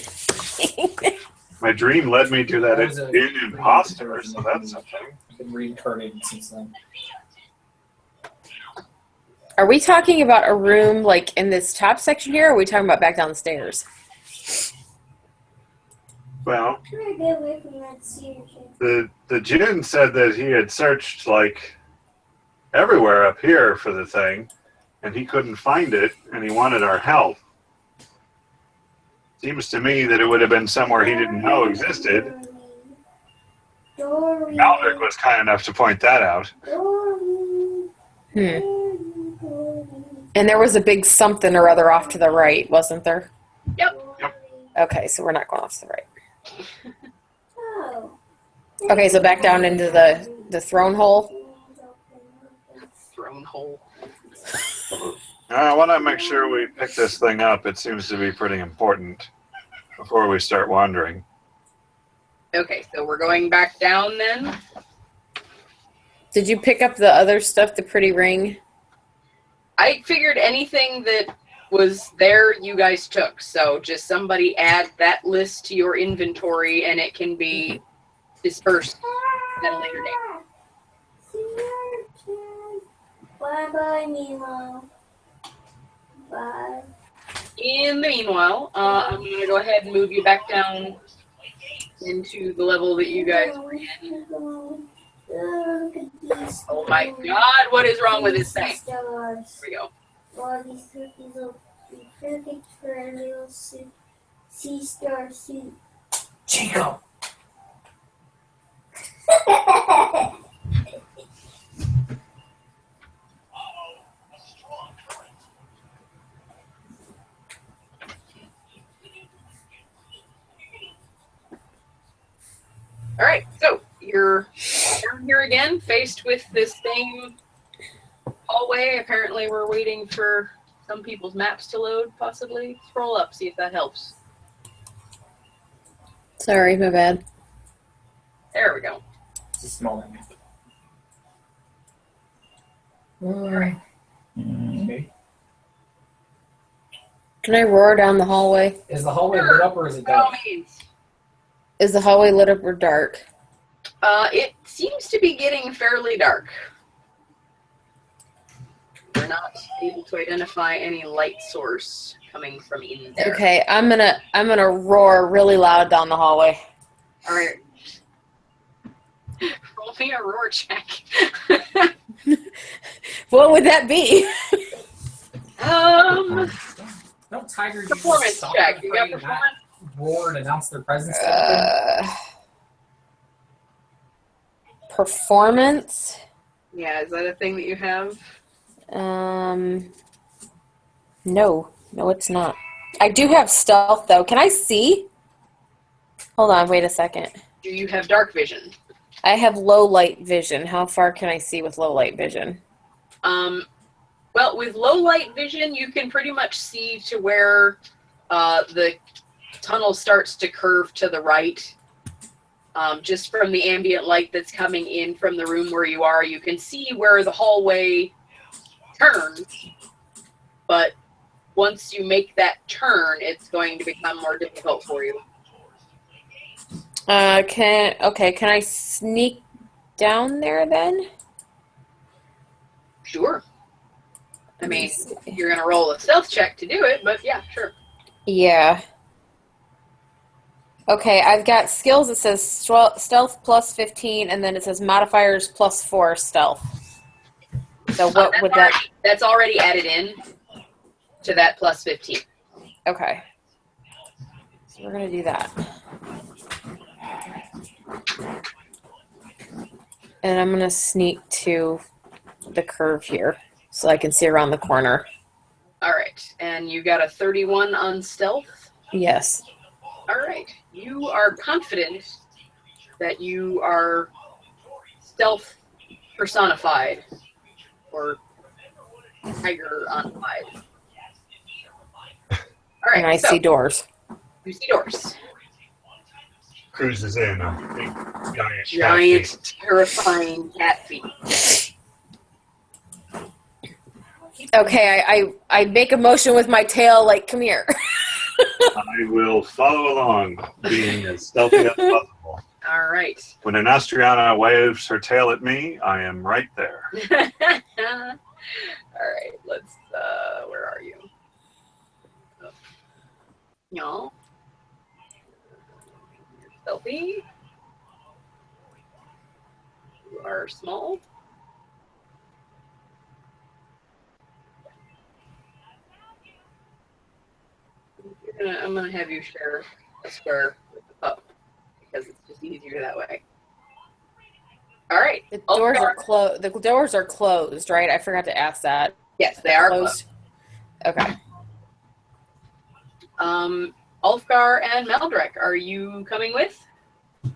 my dream led me to that That was a in imposter, so that's something. I've been reincarnated since then. Are we talking about a room like in this top section here, or are we talking about back down the stairs? Well, Try to get away from that series. the Jinn said that he had searched like everywhere up here for the thing, and he couldn't find it, and he wanted our help. Seems to me that it would have been somewhere he didn't know existed. Dory. Aldrich was kind enough to point that out. Dory. And there was a big something or other off to the right, wasn't there? Yep. Okay, so we're not going off to the right. Oh. Okay, so back down into the throne hole. Throne hole. I want to make sure we pick this thing up. It seems to be pretty important before we start wandering. Okay, so we're going back down then. Did you pick up the other stuff, the pretty ring? I figured anything that was there you guys took. So just somebody add that list to your inventory and it can be dispersed at a later date. Bye-bye, Milo. Bye. In the meanwhile, I'm going to go ahead and move you back down into the level that you guys were in. Look at these. Oh my god, what is wrong with this thing? Stars. Here we go. All these cookies will be perfect for a little sea star soup. Jacob! Alright, so you're down here again, faced with this same hallway. Apparently we're waiting for some people's maps to load, possibly. Scroll up, see if that helps. Sorry, my bad. There we go. It's a small map. Alright. Okay. Can I roar down the hallway? Is the hallway lit up or is it By all dark? means. Is the hallway lit up or dark? It seems to be getting fairly dark. We're not able to identify any light source coming from in there. Okay, I'm gonna roar really loud down the hallway. All right. Roll me a roar check. What would that be? No, Tiger uses Performance soft check. You got prey, not performance? roar and announce their presence. to everything. Performance. Yeah, is that a thing that you have? No, it's not. I do have stealth though. Can I see? Hold on, wait a second. Do you have dark vision? I have low light vision. How far can I see with low light vision? Well, with low light vision, you can pretty much see to where the tunnel starts to curve to the right. Just from the ambient light that's coming in from the room where you are, you can see where the hallway turns. But once you make that turn, it's going to become more difficult for you. Can I sneak down there then? Sure. I mean, you're going to roll a stealth check to do it, but yeah, sure. Yeah. Okay, I've got skills that says stealth plus 15, and then it says modifiers plus 4 stealth. So what would that... That's already added in to that plus 15. Okay. So we're going to do that. And I'm going to sneak to the curve here so I can see around the corner. All right, and you got a 31 on stealth. Yes. All right, you are confident that you are stealth personified or tiger-onified. All And I right, so see doors. you see doors. Cruises in on big, giant, Giant, terrifying cat feet. Okay, I make a motion with my tail, like, come here. I will follow along, being as stealthy as possible. All right. When an Austriana waves her tail at me, I am right there. All right, let's, where are you? Oh. Y'all. You're stealthy. You are small. I'm gonna have you share a square with the pup because it's just easier that way. All right. The doors are closed. The doors are closed, right? I forgot to ask that. Yes, they are closed. Okay. Ulfgar and Meldrick, are you coming with? I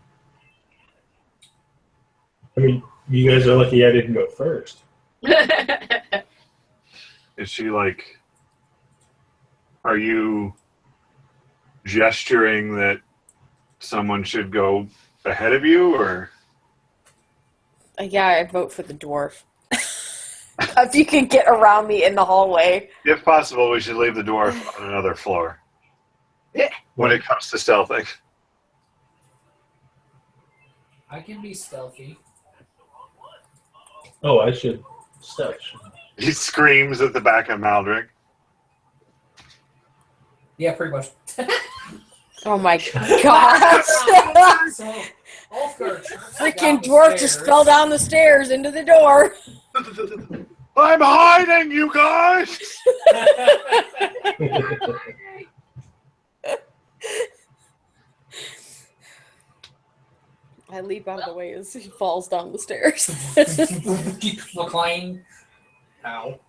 mean, you guys are lucky I didn't go first. Is she like, are you gesturing that someone should go ahead of you, or? Yeah, I vote for the dwarf. If you can get around me in the hallway. If possible, we should leave the dwarf on another floor when it comes to stealthing. I can be stealthy. Oh, I should stealth. He screams at the back of Maldrick. Yeah, pretty much. Oh my gosh. So, Ulfgar turns Freaking down the dwarf just stairs. fell down the stairs into the door. I'm hiding, you guys! I leap out of the way as he falls down the stairs. McLean. Ow.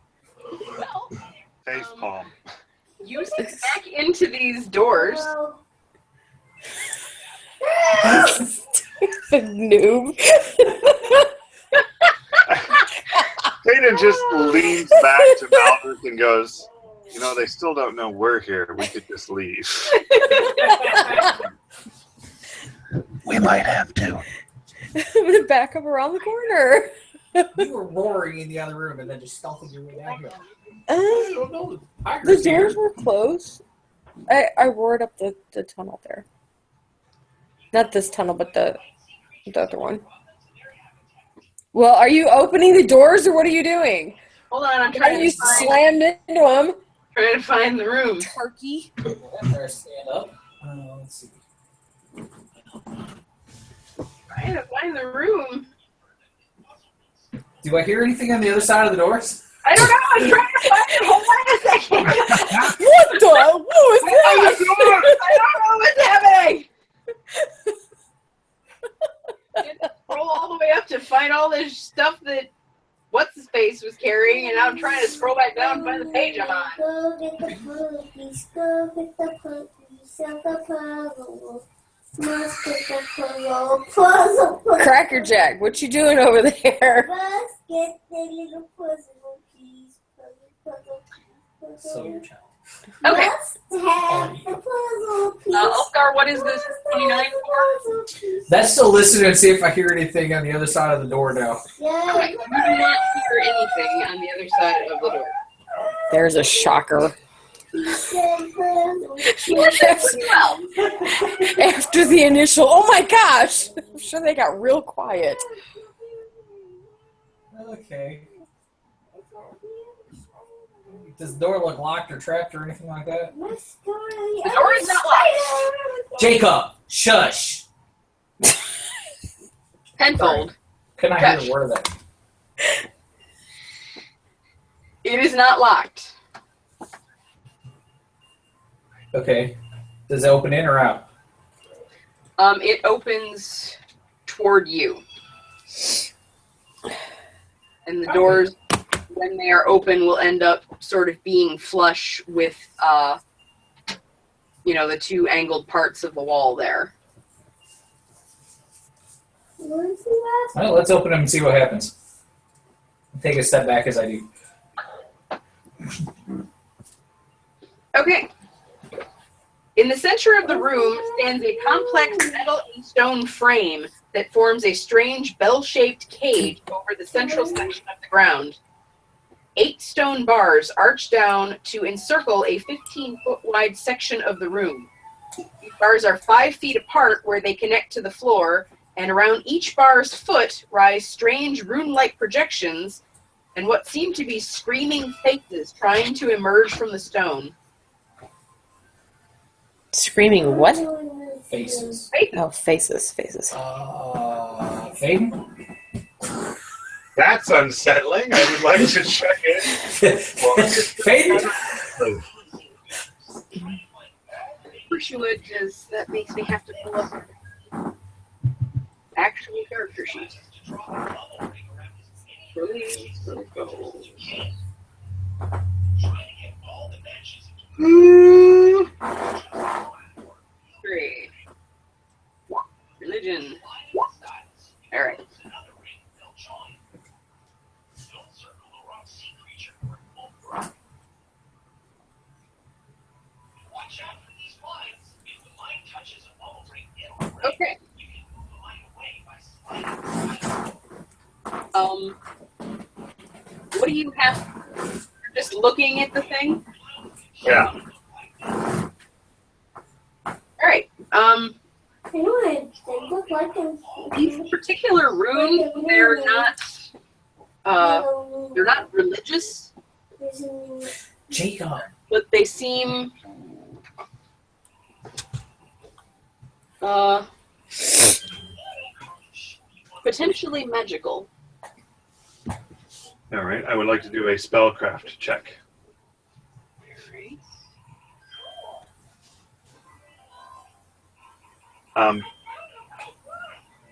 Well, Face palm. you step back into these doors. The noob. Hayden just leans back to Maldrick and goes, you know, they still don't know we're here. We could just leave. We might have to. I'm gonna back up around the corner. You were roaring in the other room and then just stealthing your way down here. I don't know. The doors were closed. I roared up the tunnel there. Not this tunnel, but the other one. Well, are you opening the doors or what are you doing? Hold on, I'm Why trying you to find, slammed into them? trying to find the room. Turkey. After I stand up. Let's see. Trying to find the room. Do I hear anything on the other side of the doors? I don't know. I'm trying to find it. Hold on a second. What the? What was that? I don't know what's happening. Scroll all the way up to find all this stuff that what's his face was carrying, and now I'm trying to scroll back down and find the page I'm on. Go get the puppies, go get the puppies, of the puzzle. Must get the puzzle. Cracker Jack, what you doing over there? Must get the little puzzle piece. So your child. Okay. Must have the puzzle piece. Ulfgar, what is this 29 for? That's still listening and see if I hear anything on the other side of the door now. Yeah. Okay, you do not hear anything on the other side of the door. There's a shocker. You did pretty well. After the initial, oh my gosh! I'm sure they got real quiet. Okay. Does the door look locked or trapped or anything like that? The door is not locked. Jacob, shush. Tenfold. Can I hear a word of that? It is not locked. Okay. Does it open in or out? It opens toward you. And the doors, when they are open, will end up sort of being flush with, the two angled parts of the wall there. Well, let's open them and see what happens. Take a step back as I do. Okay. In the center of the room stands a complex metal and stone frame that forms a strange bell-shaped cage over the central section of the ground. 8 stone bars arch down to encircle a 15-foot wide section of the room. These bars are 5 feet apart where they connect to the floor, and around each bar's foot rise strange rune-like projections and what seem to be screaming faces trying to emerge from the stone. Screaming what? Faces. Oh, faces. Faden? That's unsettling. I would like to check in. Faden? Of course you would, because that makes me have to pull up actual character sheets. Three. Religion. Alright. Okay. What do you have? You're just looking at the thing? Yeah. Alright. I know they look like them. These particular runes, they're not religious, Jacob. but they seem potentially magical. All right. I would like to do a spellcraft check.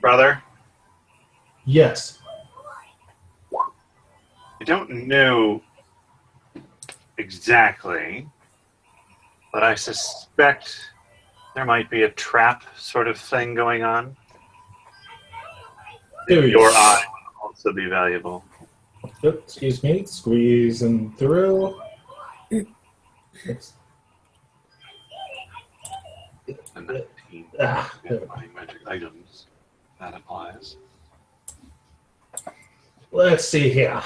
Brother, Yes. I don't know exactly, but I suspect there might be a trap sort of thing going on. There Your is. eye would also be valuable. Yep, excuse me. Squeezing through. It's, And 19 Ah. buying magic items. That applies. let's see here.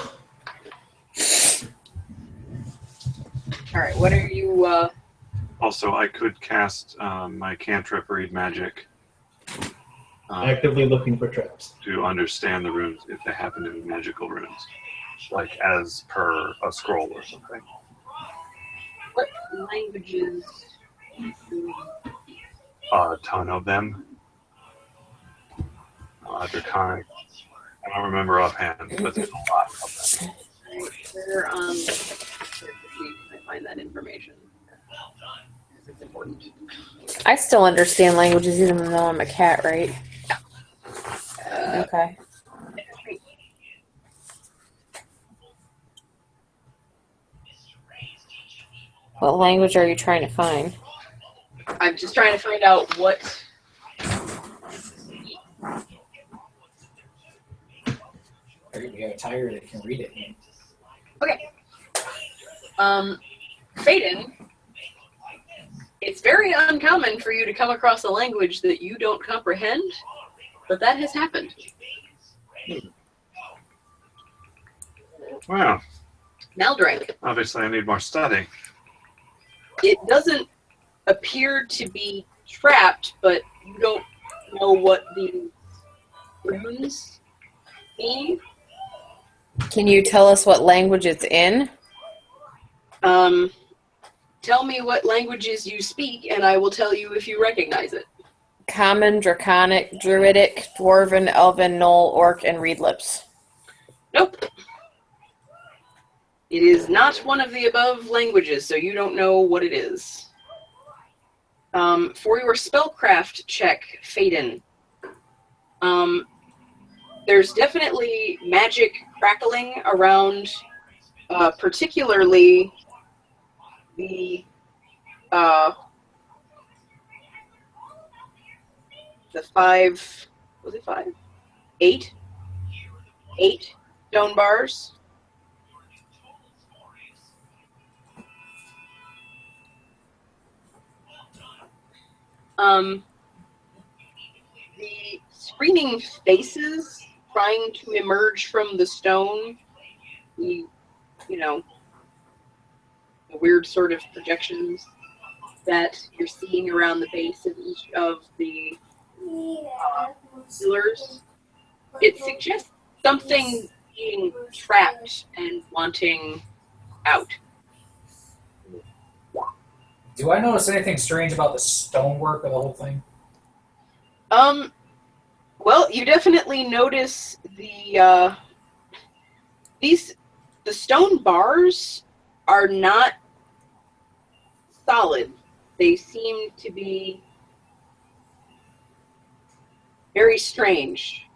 Alright, what are you, Also, I could cast my cantrip read magic Actively looking for traps. to understand the runes if they happen to be magical runes, like as per a scroll or something. what languages? A ton of them. Draconic. I don't remember offhand, but there's a lot of them. Where on I find that information? It's important. I still understand languages even though I'm a cat, right? Okay. What language are you trying to find? I'm just trying to find out what. We have a tiger that can read it. Okay. Faden, it's very uncommon for you to come across a language that you don't comprehend, but that has happened. Well, Maldrank, obviously I need more study. it doesn't appear to be trapped, but you don't know what the runes mean. Can you tell us what language it's in? Tell me what languages you speak, and I will tell you if you recognize it. Common, Draconic, Druidic, Dwarven, Elven, Knoll, Orc, and Reed Lips. Nope. It is not one of the above languages, so you don't know what it is. For your spellcraft check, Faden, there's definitely magic crackling around, particularly the 5, was it 5? 8 stone bars The screaming faces trying to emerge from the stone, you know, the weird sort of projections that you're seeing around the base of each of the pillars. It suggests something being trapped and wanting out. Do I notice anything strange about the stonework of the whole thing? Well, you definitely notice the stone bars are not solid. They seem to be very strange.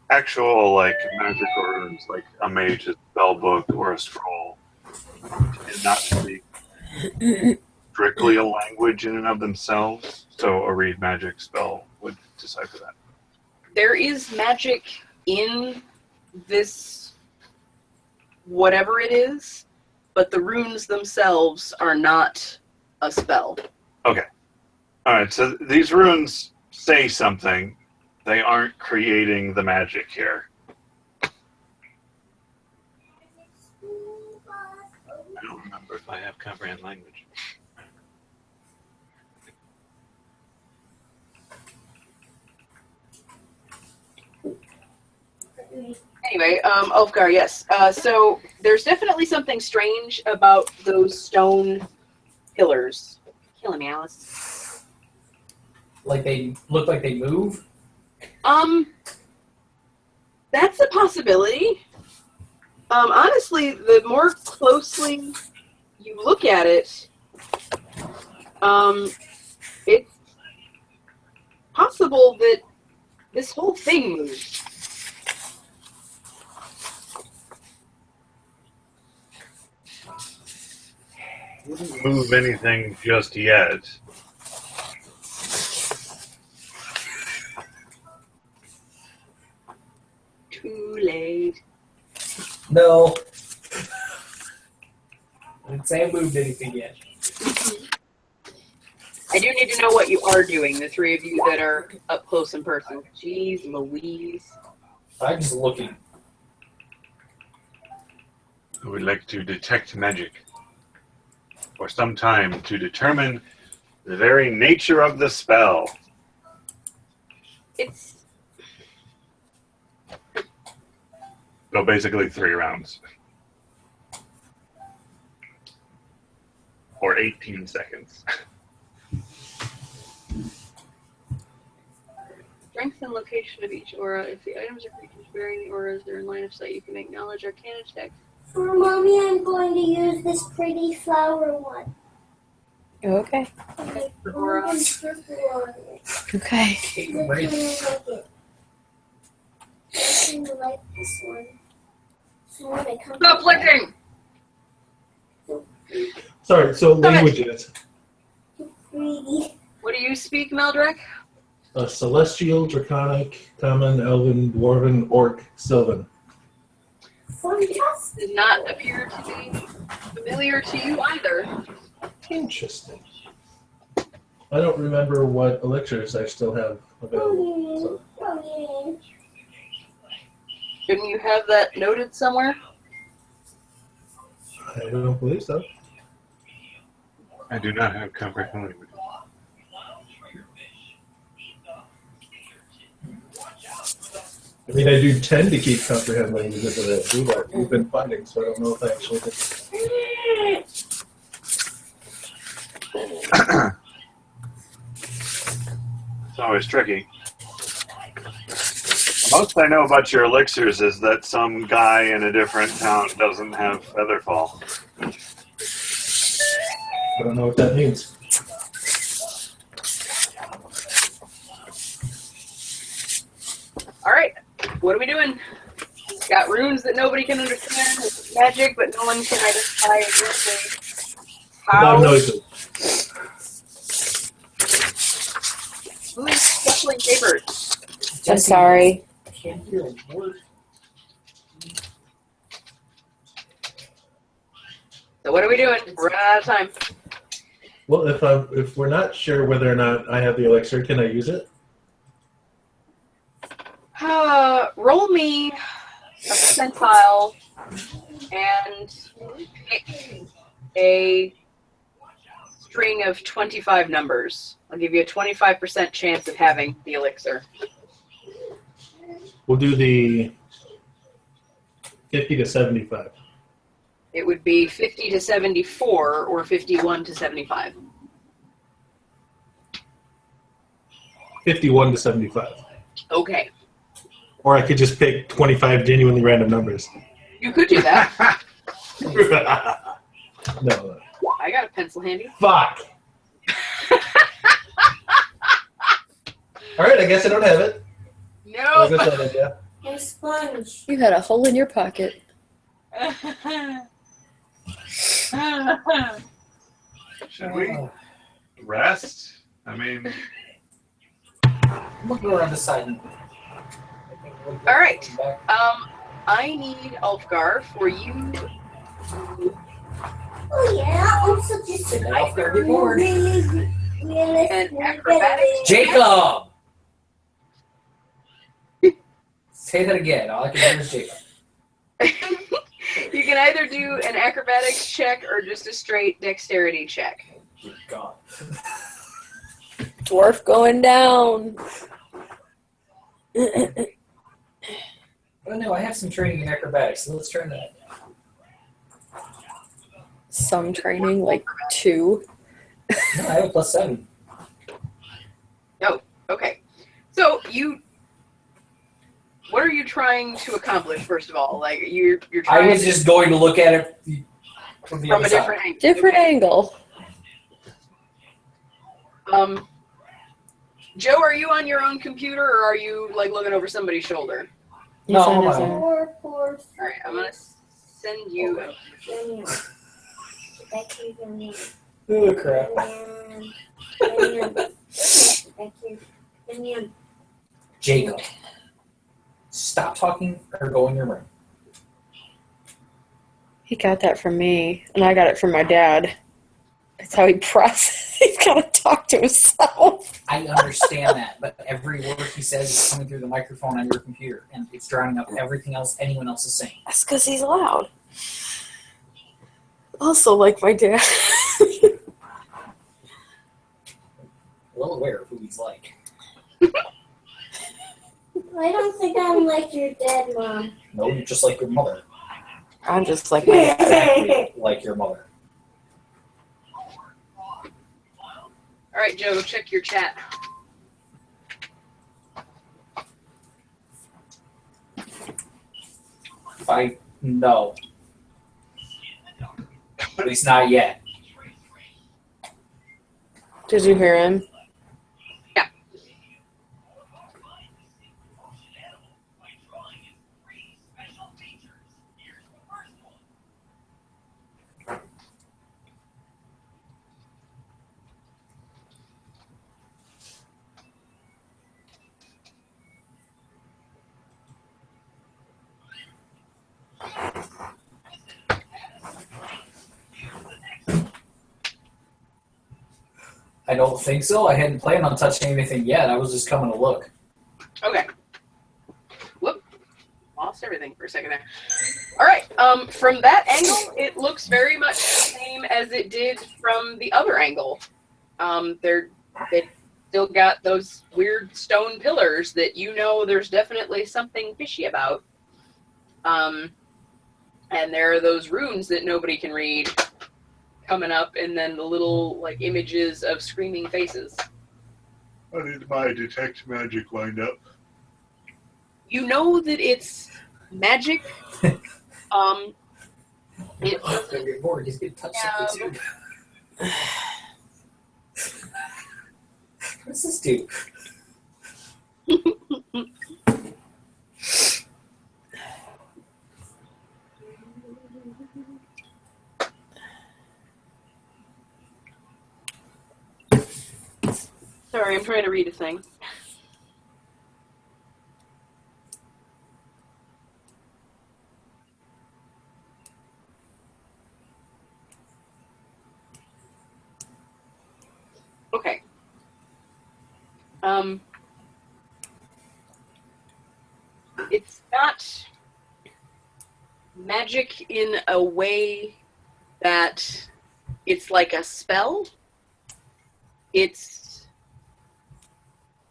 Actual like magic orders, like a mage's spell book or a scroll, did not speak strictly a language in and of themselves. So a read magic spell would decipher that. There is magic in this, whatever it is, but the runes themselves are not a spell. Okay. All right. So these runes say something. They aren't creating the magic here. I don't remember if I have comprehend language. Anyway, Ulfgar, yes. So there's definitely something strange about those stone pillars. Killing me, Alice. Like they look like they move? That's a possibility. Honestly, the more closely you look at it, it's possible that this whole thing moves. Wouldn't move anything just yet. Too late. No. I didn't say I moved anything yet. I do need to know what you are doing, the three of you that are up close in person. Jeez Louise. I'm just looking. I would like to detect magic for some time to determine the very nature of the spell. It's So basically 3 rounds. Or 18 seconds. strength and location of each aura. If the items or creatures bearing the auras are in line of sight, you can make knowledge arcana checks. For Mommy, I'm going to use this pretty flower one. Okay. Okay, Aura. I'm purple on it. Okay. Which one Great. I like it? I seem to like this one. So when I come Stop licking! Sorry, so languages. pretty. What do you speak, Meldrick? Celestial, Draconic, Common, Elven, Dwarven, Orc, Sylvan. Fantastic. Does not appear to be familiar to you either. Interesting. I don't remember what elixirs I still have available. So. Oh, Shouldn't you have that noted somewhere? I don't believe so. I do not have comprehend language. I mean, I do tend to keep comprehend languages that I do that we've been finding, so I don't know if I actually did. It's always tricky. Most I know about your elixirs is that some guy in a different town doesn't have Featherfall. I don't know what that means. Alright, what are we doing? Got runes that nobody can understand, it's magic, but no one can identify exactly how. Loud noises. Who's shuffling papers? I'm sorry. Can't hear a word. what are we doing? We're running out of time. Well, if we're not sure whether or not I have the elixir, can I use it? Roll me a percentile and pick a string of 25 numbers. I'll give you a 25% chance of having the elixir. We'll do the 50 to 75. It would be 50 to 74 or 51 to 75. 51 to 75. Okay. Or I could just pick 25 genuinely random numbers. You could do that. No. I got a pencil handy. Fuck. All right, I guess I don't have it. No. That's not idea. A sponge. You had a hole in your pocket. Should we rest? I mean, We'll go around the side. And All right. I need Ulfgar for you. Oh yeah, I'm such a Sit down, Ulfgar, get bored. And acrobatics. Jacob! Say that again. All I can hear is Jacob. You can either do an acrobatics check or just a straight dexterity check. Good God. Dwarf going down. Oh no, I have some training in acrobatics, so let's try that. Some training, like 2. No, I have a +7. Okay. So what are you trying to accomplish, first of all? Like you're I trying was just going to look at it from the from other a side. different angle. Different Okay. angle. Joe, are you on your own computer or are you like looking over somebody's shoulder? He's No, on hold his on. own. All right, I'm gonna send you. Oh crap. Jacob, stop talking or go in your room. He got that from me, and I got it from my dad. That's how he processes. He's got to talk to himself. I understand that, but every word he says is coming through the microphone on your computer, and it's drowning out everything else anyone else is saying. That's because he's loud. Also, like my dad. Well aware of who he's like. I don't think I'm like your dad, Mom. No, you're just like your mother. I'm just like my dad. Exactly like your mother. All right, Joe, check your chat. No. At least not yet. Did you hear him? Yeah. I don't think so. I hadn't planned on touching anything yet. I was just coming to look. Okay. Whoop. Lost everything for a second there. All right. From that angle, it looks very much the same as it did from the other angle. They still got those weird stone pillars that there's definitely something fishy about. And there are those runes that nobody can read coming up, and then the little like images of screaming faces. I need my detect magic lined up. You know that it's magic. It I'm gonna get bored. He's gonna touch something too. What's this do? Sorry, I'm trying to read a thing. It's not magic in a way that it's like a spell. It's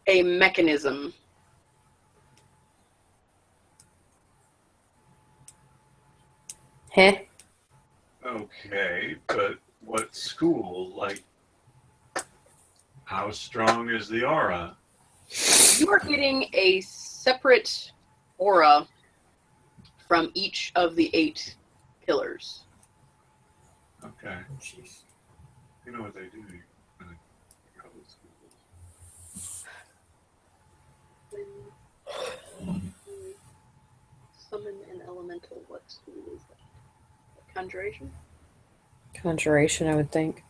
a mechanism. Heh. Okay, but what school? Like, how strong is the aura? You are getting a separate aura from each of the 8 pillars. Okay, Oh, jeez. you know what they do. Public schools. Summon an elemental. What school is that? Conjuration? Conjuration, I would think.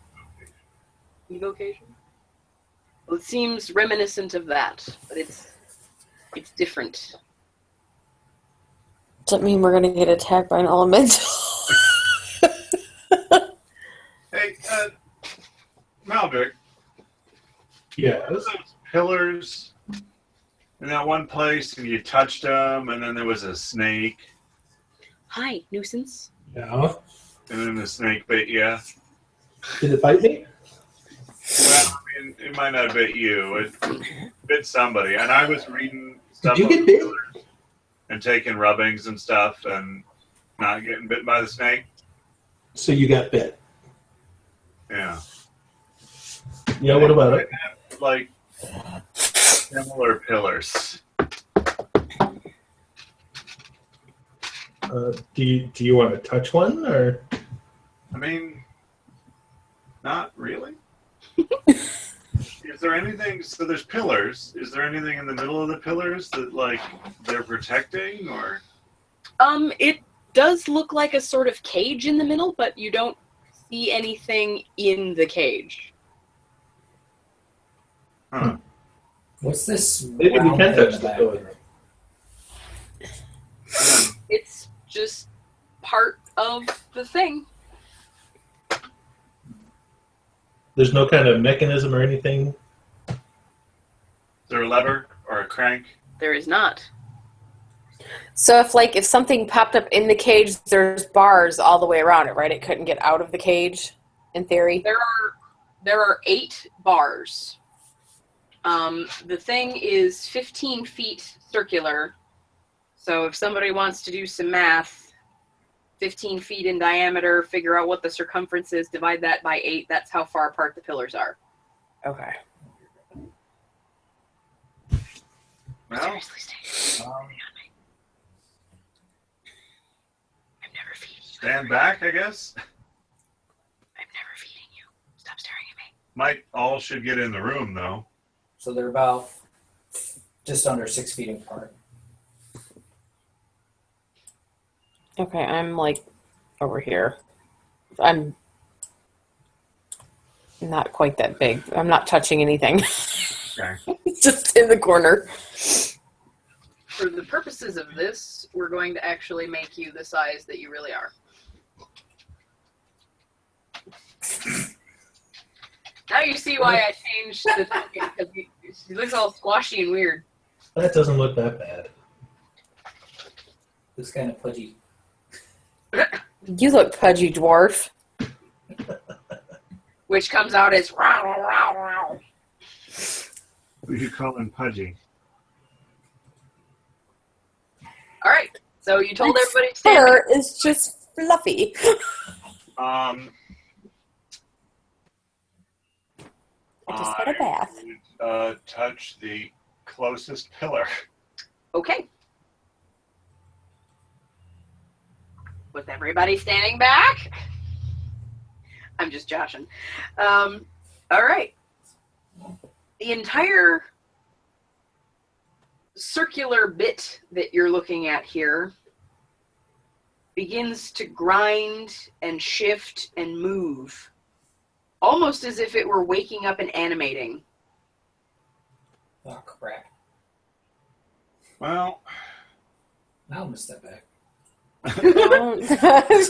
Evocation? Well, it seems reminiscent of that, but it's different. Does that mean we're gonna get attacked by an elemental? Hey, Maldrick, Yes. those pillars in that one place, and you touched them, and then there was a snake, Hi, nuisance. Yeah. and then the snake bit you. Did it bite me? Well, I mean, it might not bit you. It bit somebody. And I was reading stuff Did you on get the bit? pillars and taking rubbings and stuff and not getting bit by the snake. So you got bit. Yeah. Yeah, what about it? Like similar pillars. Do you want to touch one or? I mean, not really. Is there anything? So there's pillars. Is there anything in the middle of the pillars that like they're protecting, or? It does look like a sort of cage in the middle, but you don't see anything in the cage. Huh. What's this Maybe we round can thing in touch the the pillar. back? It's just part of the thing. There's no kind of mechanism or anything. Is there a lever or a crank? There is not. So if something popped up in the cage, there's bars all the way around it, right? It couldn't get out of the cage, in theory. There are 8 bars. The thing is 15 feet circular. So if somebody wants to do some math, 15 feet in diameter, figure out what the circumference is, divide that by 8, that's how far apart the pillars are. Okay. Well, Seriously, stay. um, I'm never feeding you. stand back, I guess. I'm never feeding you. Stop staring at me. Might all should get in the room though. So they're about just under 6 feet apart. Okay, I'm like over here. I'm not quite that big. I'm not touching anything. Okay. Just in the corner. For the purposes of this, we're going to actually make you the size that you really are. Now you see why I changed the token, because he looks all squashy and weird. That doesn't look that bad. Looks kind of pudgy. You look pudgy, dwarf. Which comes out as row, row, row. Who you calling Pudgy? All right, so you told everybody to stand Fur is just fluffy. I I just had a bath. would, touch the closest pillar. Okay. With everybody standing back? I'm just joshing. All right. The entire circular bit that you're looking at here begins to grind and shift and move, almost as if it were waking up and animating. Oh, crap. Well, I'll miss that back. Don't touch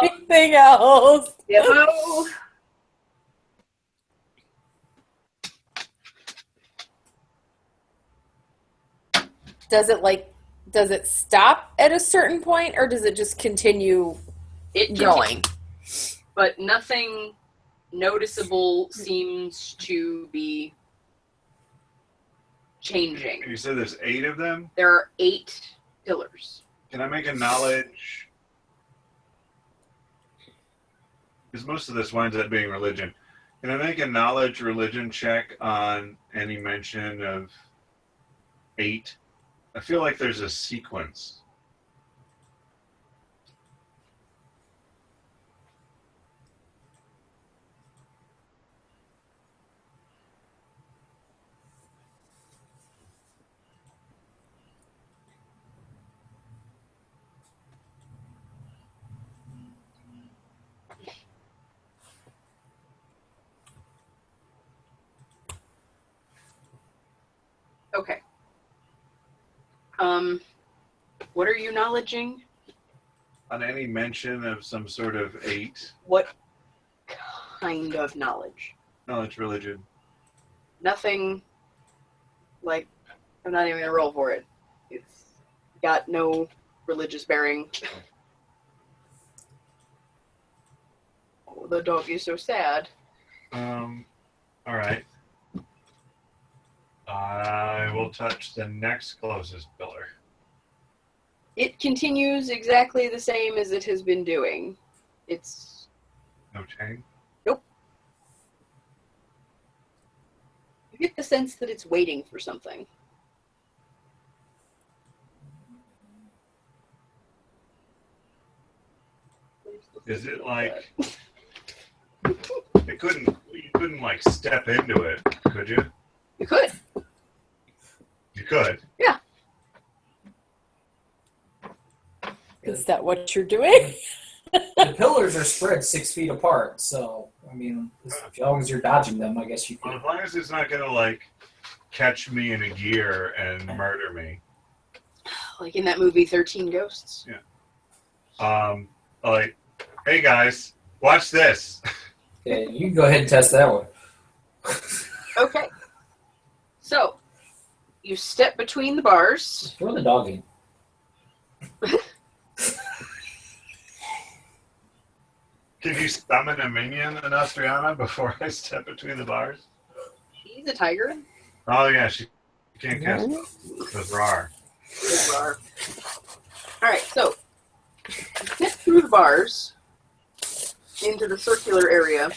anything else. Demo. does it stop at a certain point, or does it just continue It going? but nothing noticeable seems to be changing. You said there's 8 of them? There are 8 pillars. Can I make a knowledge? Because most of this winds up being religion. Can I make a knowledge religion check on any mention of 8? I feel like there's a sequence. Okay. What are you knowledging? On any mention of some sort of 8? What kind of knowledge? Knowledge religion. Nothing. Like, I'm not even gonna roll for it. It's got no religious bearing. Oh, the dog is so sad. Alright. I will touch the next closest pillar. It continues exactly the same as it has been doing. It's No change? you get the sense that it's waiting for something. Is it like you couldn't like step into it, could you? You could. You could. Yeah. Is that what you're doing? The pillars are spread 6 feet apart, so I mean, as long as you're dodging them, I guess you Well, can. as long as it's not gonna like catch me in a gear and murder me. Like in that movie 13 Ghosts. Like, hey guys, watch this. Yeah, you can go ahead and test that one. Okay. So, you step between the bars. Throw the dog in. Can you summon a minion in Austriana before I step between the bars? She's a tiger. Oh yeah, she can't cast the RAR. Alright, so you step through the bars into the circular area.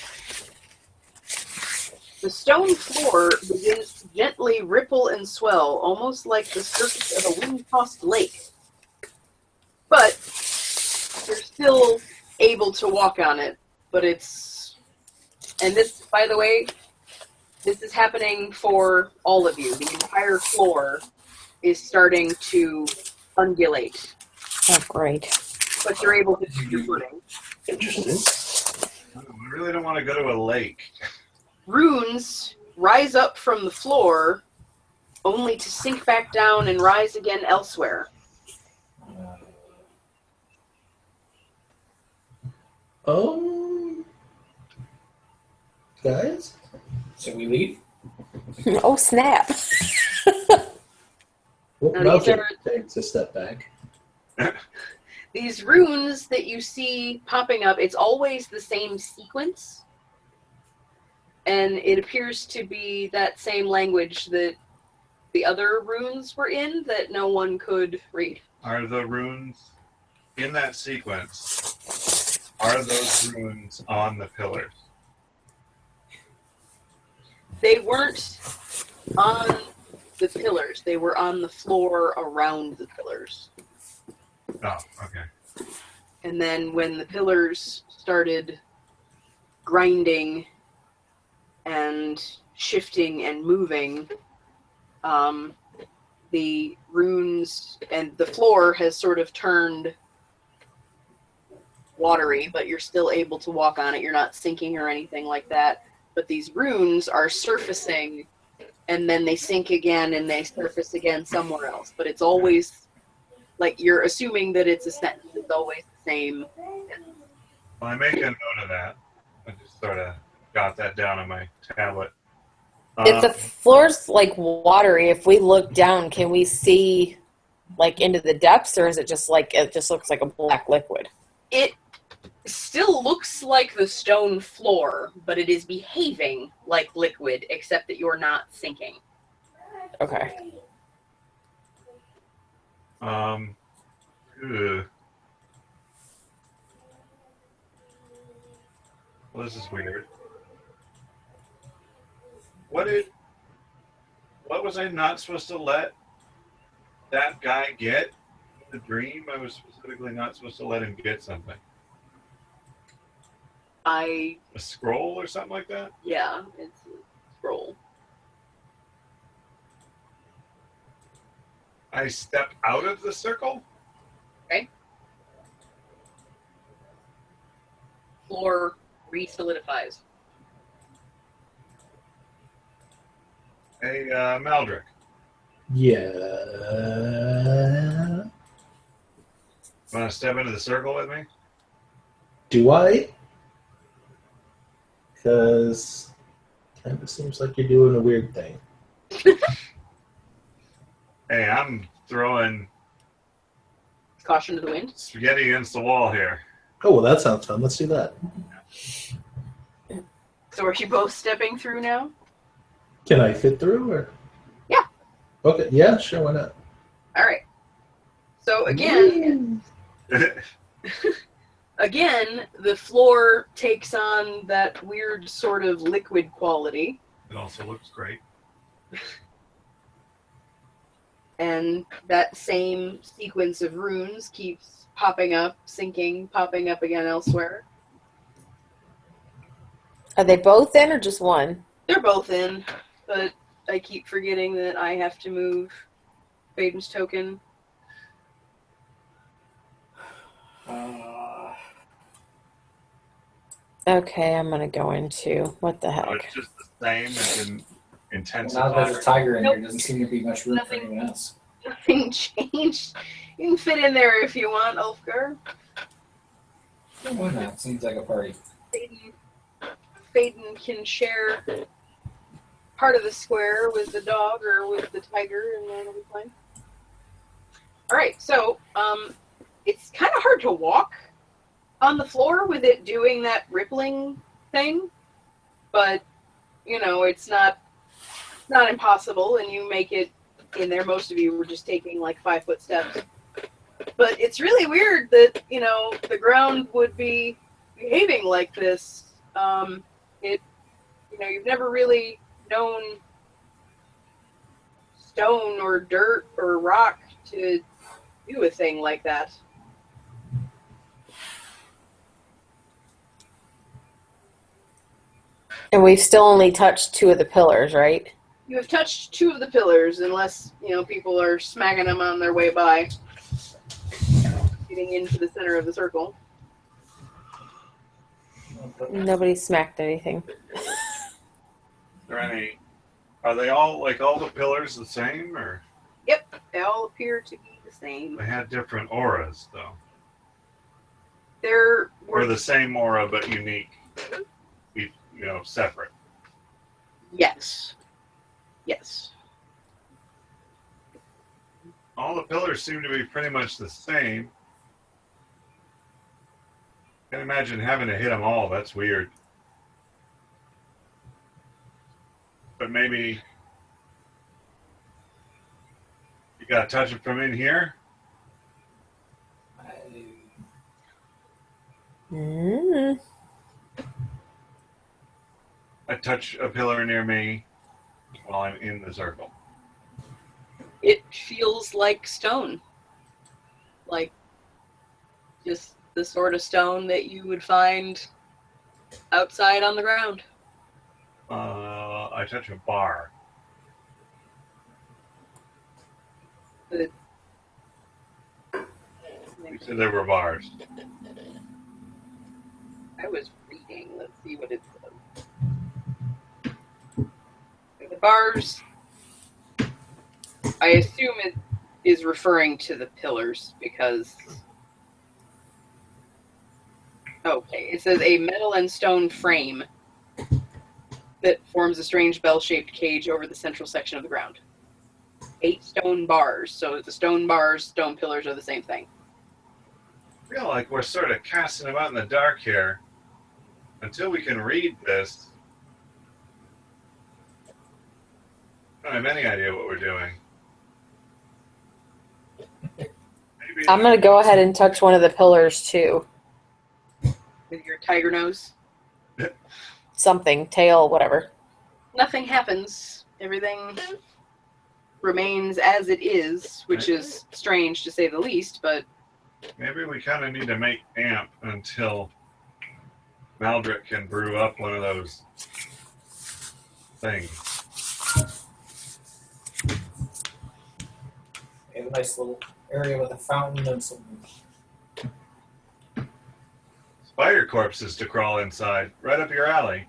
The stone floor begins to gently ripple and swell, almost like the surface of a wind-tossed lake. But you're still able to walk on it, but it's... And this, by the way, this is happening for all of you. The entire floor is starting to undulate, Oh, great. but you're able to keep your footing. Interesting. I really don't want to go to a lake. Runes rise up from the floor, only to sink back down and rise again elsewhere. Guys? So we leave? Oh, snap. Well, Now, these Malcolm are- takes a step back. These runes that you see popping up, it's always the same sequence. And it appears to be that same language that the other runes were in that no one could read. Are the runes in that sequence? Are those runes on the pillars? They weren't on the pillars. They were on the floor around the pillars. Oh, okay. And then when the pillars started grinding and shifting and moving, the runes and the floor has sort of turned watery, but you're still able to walk on it. You're not sinking or anything like that. But these runes are surfacing, and then they sink again and they surface again somewhere else. But it's always, like, you're assuming that it's a sentence. It's always the same. Well, I make a note of that. I just sort of got that down on my tablet. If the floor's like watery, if we look down, can we see like into the depths, or is it just looks like a black liquid? It still looks like the stone floor, but it is behaving like liquid, except that you're not sinking. Okay. Ugh. Well, this is weird. What was I not supposed to let that guy get? The dream? I was specifically not supposed to let him get something. A scroll or something like that? Yeah, it's a scroll. I step out of the circle? Okay. Floor re-solidifies. Hey, Maldrick. Yeah. Want to step into the circle with me? Do I? Because kind of seems like you're doing a weird thing. Hey, I'm throwing Caution to the wind. spaghetti against the wall here. Oh, well, that sounds fun. Let's do that. So are you both stepping through now? Can I fit through? Or? Yeah. Okay. Yeah, sure. Why not? All right. So again, the floor takes on that weird sort of liquid quality. It also looks great. And that same sequence of runes keeps popping up, sinking, popping up again elsewhere. Are they both in or just one? They're both in, but I keep forgetting that I have to move Baden's token. Okay, I'm gonna go into what the Oh, heck? it's just the same. It didn't Well, intensify. now there's a tiger in Nope. there. Doesn't seem to be much room for Nothing. anyone else. Nothing changed. You can fit in there if you want, Ulfgar. Why not? Seems like a party. Faden can share part of the square with the dog or with the tiger, and that'll be fine. All right, so it's kind of hard to walk on the floor with it doing that rippling thing, but you know it's not impossible, and you make it in there. Most of you were just taking like 5-foot steps, but it's really weird that the ground would be behaving like this. You've never really known stone or dirt or rock to do a thing like that. And we've still only touched 2 of the pillars, right? You have touched 2 of the pillars, unless people are smacking them on their way by, getting into the center of the circle. Nobody smacked anything. Are they all like all the pillars the same, or Yep, they all appear to be the same. they had different auras though? There Or were the same aura but unique, separate. yes. All the pillars seem to be pretty much the same. Can't imagine having to hit them all. That's weird. But maybe you gotta touch it from in here. Mm. I touch a pillar near me while I'm in the circle. It feels like stone. Like just the sort of stone that you would find outside on the ground. I touch a bar. But You said there were bars. I was reading. Let's see what it says. The bars, I assume it is referring to the pillars because... Okay, it says a metal and stone frame that forms a strange bell-shaped cage over the central section of the ground. 8 stone bars. So the stone bars, stone pillars are the same thing. I feel like we're sort of casting about in the dark here. Until we can read this, I don't have any idea what we're doing. Maybe I'm gonna go ahead and touch one of the pillars too. With your tiger nose. Something, tail, whatever. Nothing happens. Everything remains as it is, which is strange to say the least, but maybe we kind of need to make amp until Maldrick can brew up one of those things. We have a nice little area with a fountain and some. Spider corpses to crawl inside. Right up your alley.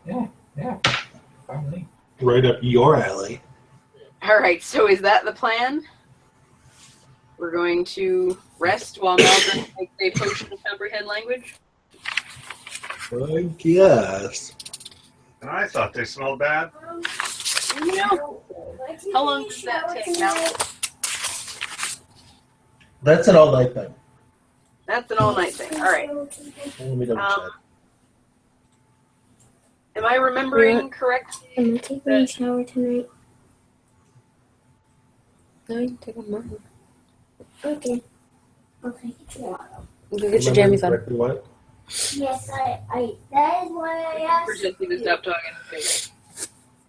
Yeah. Finally. Right up your alley. alright, so is that the plan? We're going to rest while Maldrick makes a potion of comprehend language? I guess. And I thought they smelled bad. You know, how long does that take now? That's an all-night thing. That's an all-night thing. Alright. Let me double check. Am I remembering correctly? I'm gonna take my shower tonight. No, you can take one more. Okay. I'll take it tomorrow. Go get your jammies on. Correctly what? Yes, I that is why I asked For Jesse to you. stop talking.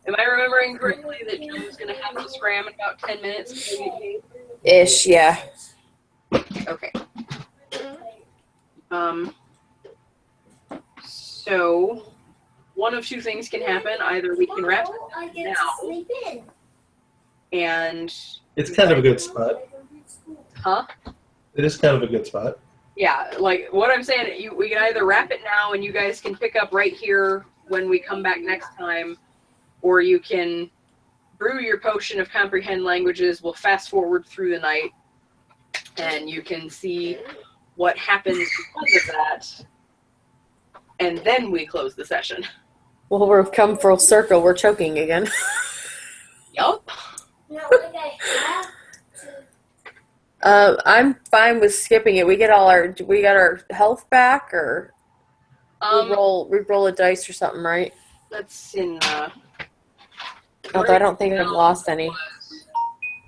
Am I remembering correctly that Joe was going to have to scram in about 10 minutes? Ish, yeah. Okay. So, one of two things can happen. Either we can wrap Tomorrow I get now. to sleep in. and... It's kind of a good spot. Huh? It is kind of a good spot. Yeah, like, what I'm saying, we can either wrap it now and you guys can pick up right here when we come back next time, or you can brew your potion of comprehend languages. We'll fast forward through the night, and you can see what happens because of that, and then we close the session. Well, we've come full circle. We're choking again. Yup. No, like I have to. I'm fine with skipping it. We got our health back, or we roll a dice or something, right? That's in, Although I don't think I've lost any.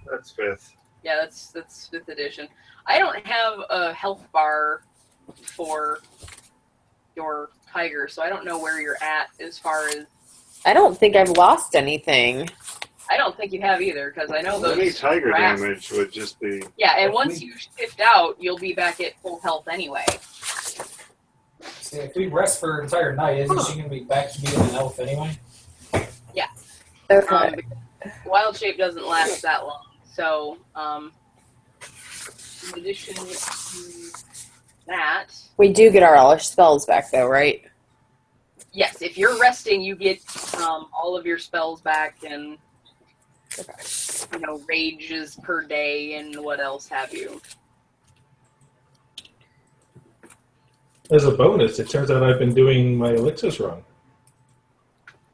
That's 5th. Yeah, that's 5th edition. I don't have a health bar for your tiger, so I don't know where you're at as far as... I don't think I've lost anything. I don't think you have either, because I know those... Any tiger rats- damage would just be... Yeah, and once you shift out, you'll be back at full health anyway. See, if we rest for an entire night, isn't she going to be back to being an elf anyway? Okay. Wild shape doesn't last that long, so in addition to that, We do get all our spells back, though, right? yes, if you're resting, you get all of your spells back and rages per day and what else have you. As a bonus, it turns out I've been doing my elixirs wrong.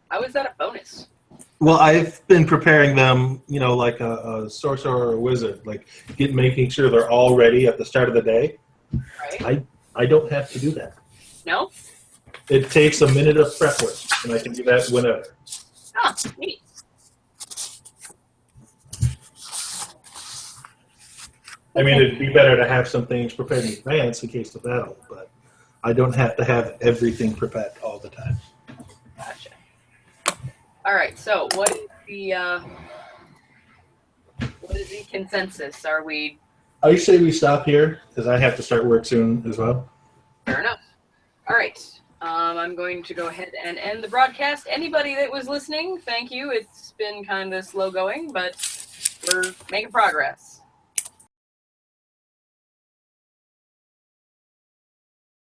How is that a bonus? Well, I've been preparing them, like a sorcerer or a wizard, making sure they're all ready at the start of the day. Right? I don't have to do that. No? It takes a minute of prep work, and I can do that whenever. Ah, neat. I mean, it'd be better to have some things prepared in advance in case of battle, but I don't have to have everything prepared all the time. Gotcha. All right. So, what is the consensus? Are we I say we stop here because I have to start work soon as well. fair enough? All right. I'm going to go ahead and end the broadcast. Anybody that was listening, thank you. It's been kind of slow going, but we're making progress.